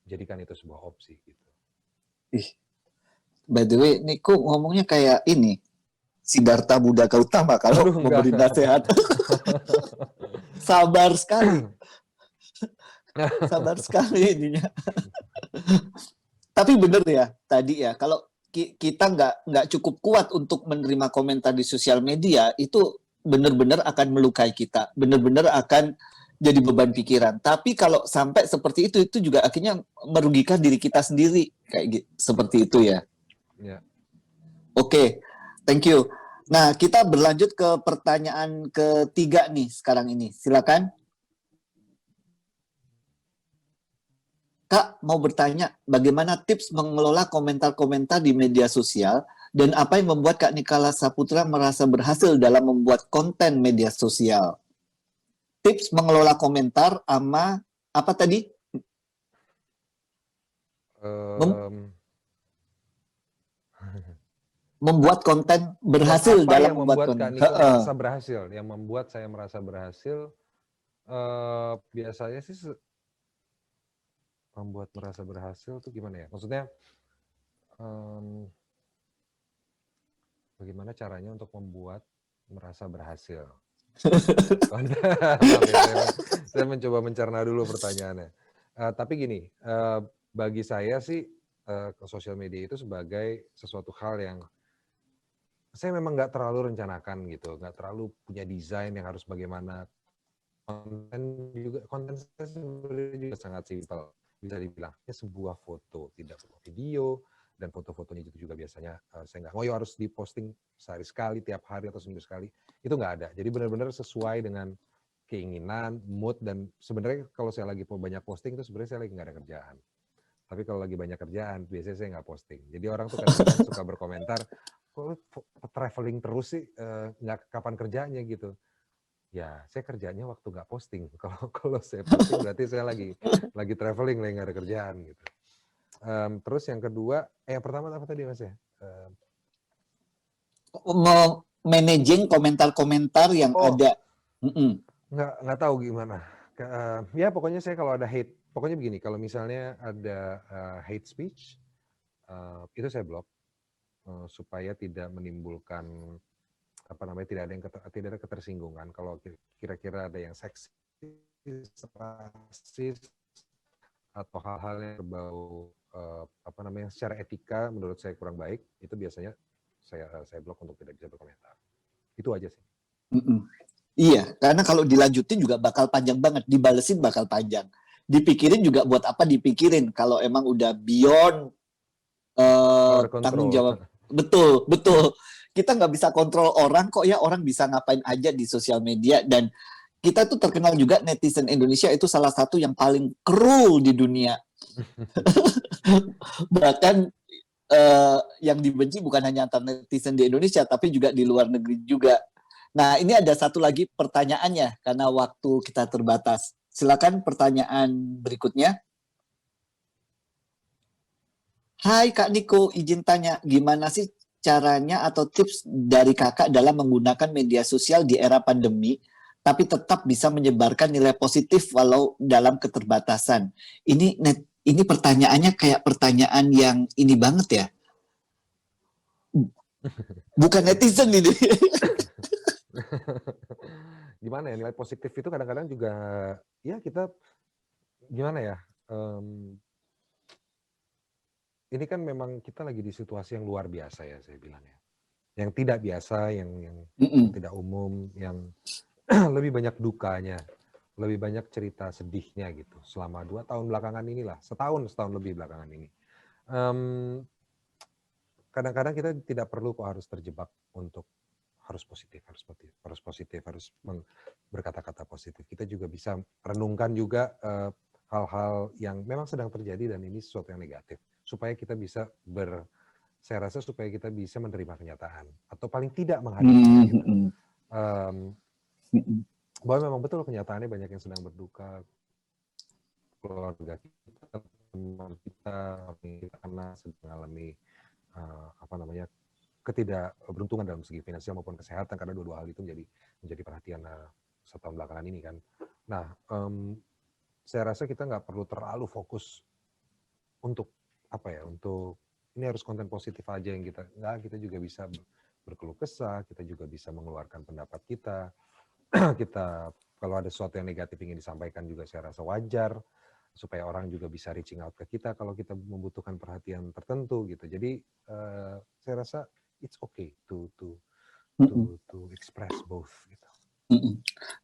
jadikan itu sebuah opsi gitu. Ih, by the way, Niko ngomongnya kayak ini, Siddhartha Buddha Gautama kalau Aduh, enggak. memberi nasihat. Sabar sekali. Sabar sekali ininya. Tapi bener ya tadi ya, kalau kita nggak cukup kuat untuk menerima komentar di sosial media, itu benar-benar akan melukai kita, benar-benar akan jadi beban pikiran. Tapi kalau sampai seperti itu juga akhirnya merugikan diri kita sendiri, kayak gitu, seperti itu ya. Ya. Oke, thank you. Nah, kita berlanjut ke pertanyaan ketiga nih sekarang ini. Silakan. Kak mau bertanya, bagaimana tips mengelola komentar-komentar di media sosial dan apa yang membuat Kak Nikala Saputra merasa berhasil dalam membuat konten media sosial? Tips mengelola komentar sama apa tadi? Membuat konten berhasil apa dalam yang membuat membuat konten. Kak Niko merasa berhasil? Yang membuat saya merasa berhasil, biasanya sih membuat merasa berhasil tuh gimana ya? Maksudnya, bagaimana caranya untuk membuat merasa berhasil? Maaf ya, saya mencoba mencerna dulu pertanyaannya. Tapi gini, bagi saya sih ke sosial media itu sebagai sesuatu hal yang saya memang nggak terlalu rencanakan gitu, nggak terlalu punya desain yang harus bagaimana. Konten saya sebenarnya juga sangat simpel, bisa dibilang ya sebuah foto, tidak video, dan foto-fotonya itu juga biasanya saya nggak ngoyo harus diposting sehari sekali, tiap hari atau seminggu sekali, itu nggak ada. Jadi benar-benar sesuai dengan keinginan, mood, dan sebenarnya kalau saya lagi banyak posting itu sebenarnya saya lagi nggak ada kerjaan. Tapi kalau lagi banyak kerjaan, biasanya saya nggak posting. Jadi orang tuh kadang-kadang suka berkomentar, kok lu traveling terus sih, nggak kapan kerjanya gitu. Ya, saya kerjanya waktu nggak posting. Kalau saya posting berarti saya lagi traveling, lagi nggak ada kerjaan gitu. Terus yang kedua, yang pertama apa tadi Mas ya? Managing komentar-komentar yang ada. Nggak tahu gimana. Ya pokoknya saya kalau ada hate, pokoknya begini, kalau misalnya ada hate speech, itu saya blok supaya tidak menimbulkan tidak ada ketersinggungan. Kalau kira-kira ada yang seksis, rasis, atau hal-hal yang berbau secara etika menurut saya kurang baik, itu biasanya saya blok untuk tidak bisa berkomentar. Itu aja sih. Iya, karena kalau dilanjutin juga bakal panjang banget, dibalesin bakal panjang. Dipikirin juga buat apa dipikirin kalau emang udah beyond tanggung jawab. Betul, betul. Kita nggak bisa kontrol orang kok ya, orang bisa ngapain aja di sosial media, dan kita tuh terkenal juga netizen Indonesia itu salah satu yang paling cruel di dunia. Bahkan yang dibenci bukan hanya antar netizen di Indonesia, tapi juga di luar negeri juga. Nah, ini ada satu lagi pertanyaannya, karena waktu kita terbatas. Silakan pertanyaan berikutnya. Hai Kak Niko, izin tanya, gimana sih caranya atau tips dari kakak dalam menggunakan media sosial di era pandemi, tapi tetap bisa menyebarkan nilai positif walau dalam keterbatasan? Ini pertanyaannya kayak pertanyaan yang ini banget ya. Bukan netizen ini. Gimana ya, nilai positif itu kadang-kadang juga ya kita gimana ya, ini kan memang kita lagi di situasi yang luar biasa ya saya bilang ya, yang tidak biasa, yang tidak umum, yang lebih banyak dukanya, lebih banyak cerita sedihnya gitu selama 2 tahun belakangan inilah, setahun lebih belakangan ini. Kadang-kadang kita tidak perlu kok harus terjebak untuk harus positif, harus berkata-kata positif. Kita juga bisa renungkan juga hal-hal yang memang sedang terjadi dan ini sesuatu yang negatif, supaya kita bisa saya rasa supaya kita bisa menerima kenyataan atau paling tidak menghadapinya gitu. Bahwa memang betul kenyataannya banyak yang sedang berduka, keluarga kita, teman kita, karena sedang mengalami apa namanya ketidakberuntungan dalam segi finansial maupun kesehatan, karena dua-dua hal itu menjadi perhatian setahun belakangan ini kan. Nah, saya rasa kita nggak perlu terlalu fokus untuk apa ya, untuk ini harus konten positif aja yang kita juga bisa berkeluh kesah, kita juga bisa mengeluarkan pendapat kita. Kita kalau ada sesuatu yang negatif ingin disampaikan juga saya rasa wajar, supaya orang juga bisa reaching out ke kita kalau kita membutuhkan perhatian tertentu gitu. Jadi saya rasa it's okay to express both gitu.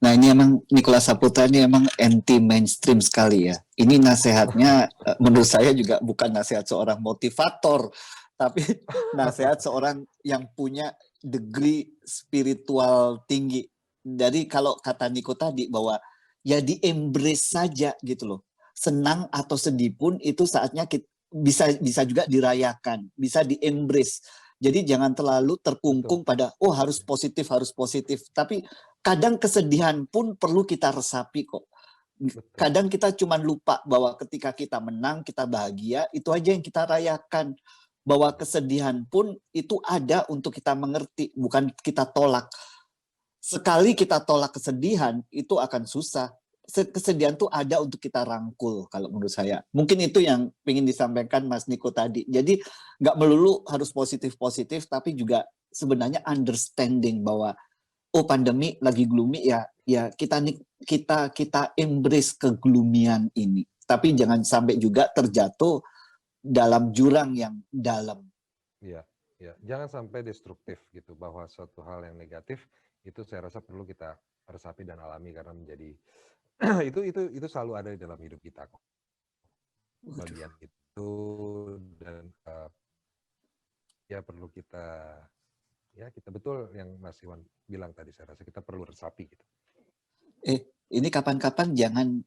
Nah ini emang Nicholas Saputra ini emang anti mainstream sekali ya. Ini nasihatnya menurut saya juga bukan nasihat seorang motivator, tapi nasihat seorang yang punya degree spiritual tinggi. Jadi kalau kata Niko tadi bahwa ya di embrace saja gitu loh. Senang atau sedih pun itu saatnya bisa juga dirayakan, bisa di embrace. Jadi jangan terlalu terkungkung pada harus positif. Tapi kadang kesedihan pun perlu kita resapi kok. Kadang kita cuma lupa bahwa ketika kita menang, kita bahagia, itu aja yang kita rayakan. Bahwa kesedihan pun itu ada untuk kita mengerti, bukan kita tolak. Sekali kita tolak kesedihan, itu akan susah. Kesedihan tuh ada untuk kita rangkul kalau menurut saya. Mungkin itu yang ingin disampaikan Mas Niko tadi. Jadi nggak melulu harus positif-positif, tapi juga sebenarnya understanding bahwa pandemi lagi gloomy ya kita embrace kegloomian ini. Tapi jangan sampai juga terjatuh dalam jurang yang dalam. Iya, ya. Jangan sampai destruktif gitu, bahwa suatu hal yang negatif itu saya rasa perlu kita resapi dan alami karena menjadi itu selalu ada di dalam hidup kita kok. Bagian itu dan ya perlu kita betul yang Mas Iwan bilang tadi, saya rasa kita perlu resapi gitu. Ini kapan-kapan jangan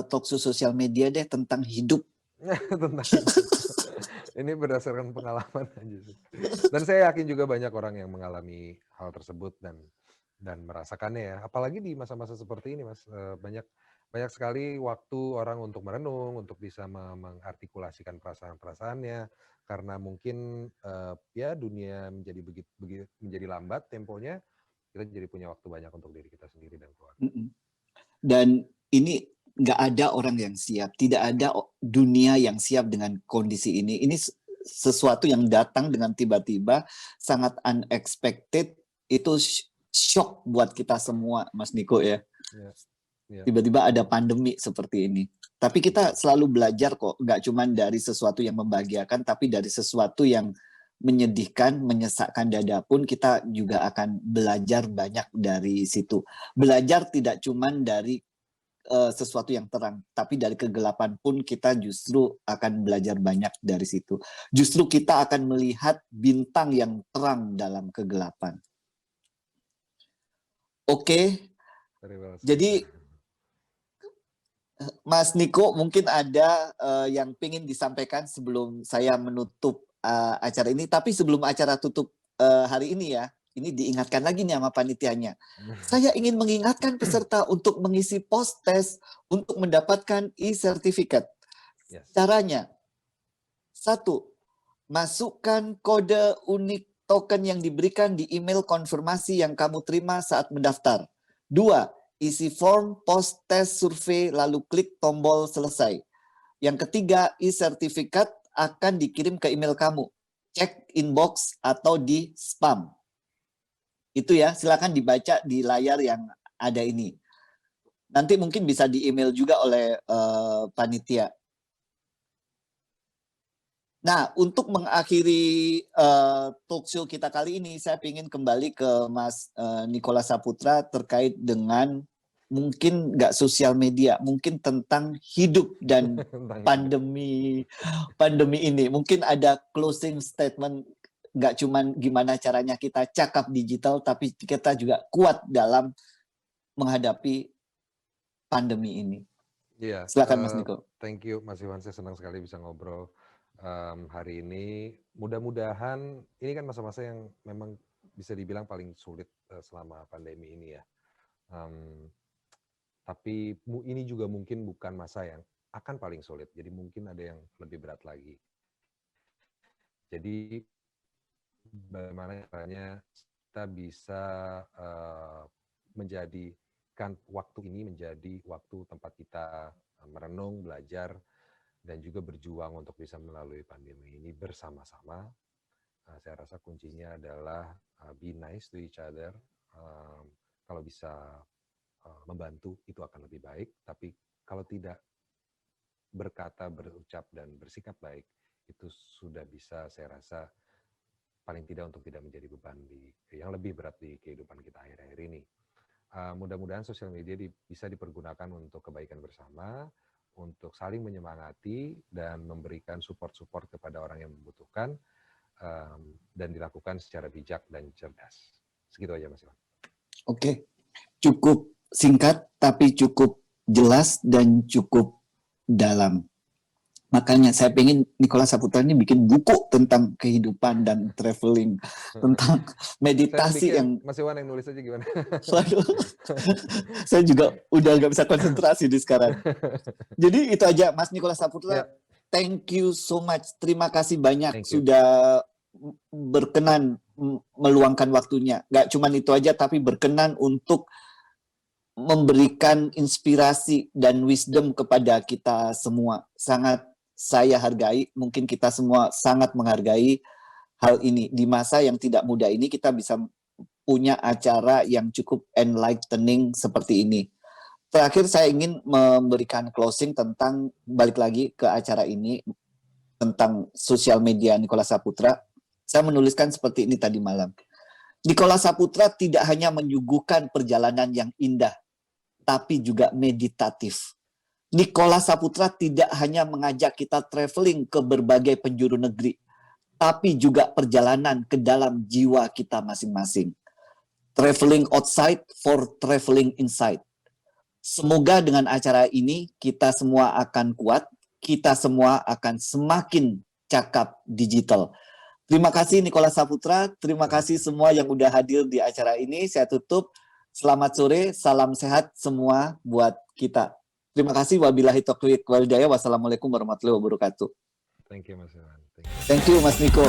talk show sosial media deh tentang hidup. Tentang ini berdasarkan pengalaman aja sih. Dan saya yakin juga banyak orang yang mengalami hal tersebut dan merasakannya ya. Apalagi di masa-masa seperti ini, Mas, banyak sekali waktu orang untuk merenung, untuk bisa mengartikulasikan perasaan-perasaannya, karena mungkin ya dunia menjadi lambat temponya, kita jadi punya waktu banyak untuk diri kita sendiri dan keluarga. Dan ini nggak ada orang yang siap, tidak ada dunia yang siap dengan kondisi ini. Ini sesuatu yang datang dengan tiba-tiba, sangat unexpected, itu shock buat kita semua, Mas Niko ya. Tiba-tiba ada pandemi seperti ini. Tapi kita selalu belajar kok, nggak cuma dari sesuatu yang membahagiakan, tapi dari sesuatu yang menyedihkan, menyesakkan dada pun kita juga akan belajar banyak dari situ. Belajar tidak cuma dari sesuatu yang terang, tapi dari kegelapan pun kita justru akan belajar banyak dari situ. Justru kita akan melihat bintang yang terang dalam kegelapan. Oke, jadi Mas Niko mungkin ada yang ingin disampaikan sebelum saya menutup acara ini. Tapi sebelum acara tutup hari ini ya, ini diingatkan lagi nih sama panitianya. Saya ingin mengingatkan peserta untuk mengisi post-test untuk mendapatkan e-certificate. Caranya, 1. Masukkan kode unik token yang diberikan di email konfirmasi yang kamu terima saat mendaftar. 2. Isi form post-test survei lalu klik tombol selesai. Yang ketiga, e-certificate akan dikirim ke email kamu. Cek inbox atau di spam. Itu ya, silakan dibaca di layar yang ada ini. Nanti mungkin bisa di email juga oleh panitia. Nah, untuk mengakhiri talk show kita kali ini, saya ingin kembali ke Mas Nicholas Saputra terkait dengan mungkin nggak sosial media, mungkin tentang hidup dan pandemi ini. Mungkin ada closing statement, nggak cuman gimana caranya kita cakap digital, tapi kita juga kuat dalam menghadapi pandemi ini. Iya. Silakan Mas Niko. Thank you Mas Iwan, saya senang sekali bisa ngobrol hari ini. Mudah-mudahan ini kan masa-masa yang memang bisa dibilang paling sulit selama pandemi ini ya. Tapi ini juga mungkin bukan masa yang akan paling sulit. Jadi mungkin ada yang lebih berat lagi. Jadi bagaimana caranya kita bisa menjadikan waktu ini menjadi waktu tempat kita merenung, belajar, dan juga berjuang untuk bisa melalui pandemi ini bersama-sama. Saya rasa kuncinya adalah be nice to each other. Kalau bisa membantu itu akan lebih baik, tapi kalau tidak berkata, berucap, dan bersikap baik, itu sudah bisa saya rasa paling tidak untuk tidak menjadi beban yang lebih berat di kehidupan kita akhir-akhir ini. Mudah-mudahan sosial media bisa dipergunakan untuk kebaikan bersama, untuk saling menyemangati dan memberikan support-support kepada orang yang membutuhkan, dan dilakukan secara bijak dan cerdas. Segitu aja Mas Iwan. Oke, cukup singkat tapi cukup jelas dan cukup dalam. Makanya saya pengen Nicholas Saputra ini bikin buku tentang kehidupan dan traveling, tentang meditasi yang... Mas Iwan yang nulis aja gimana? Waduh, saya juga udah nggak bisa konsentrasi di sekarang. Jadi itu aja Mas Nicholas Saputra. Thank you so much. Terima kasih banyak sudah berkenan meluangkan waktunya. Nggak cuma itu aja, tapi berkenan untuk memberikan inspirasi dan wisdom kepada kita semua. Sangat saya hargai, mungkin kita semua sangat menghargai hal ini. Di masa yang tidak mudah ini kita bisa punya acara yang cukup enlightening seperti ini. Terakhir saya ingin memberikan closing tentang, balik lagi ke acara ini, tentang sosial media Nicholas Saputra. Saya menuliskan seperti ini tadi malam. Nicholas Saputra tidak hanya menyuguhkan perjalanan yang indah, tapi juga meditatif. Nicholas Saputra tidak hanya mengajak kita traveling ke berbagai penjuru negeri, tapi juga perjalanan ke dalam jiwa kita masing-masing. Traveling outside for traveling inside. Semoga dengan acara ini kita semua akan kuat, kita semua akan semakin cakap digital. Terima kasih Nicholas Saputra, terima kasih semua yang udah hadir di acara ini. Saya tutup. Selamat sore, salam sehat semua buat kita. Terima kasih. Wabillahi taufiq wal hidayah. Wassalamualaikum warahmatullahi wabarakatuh. Thank you Mas Iwan. Thank you Mas Niko.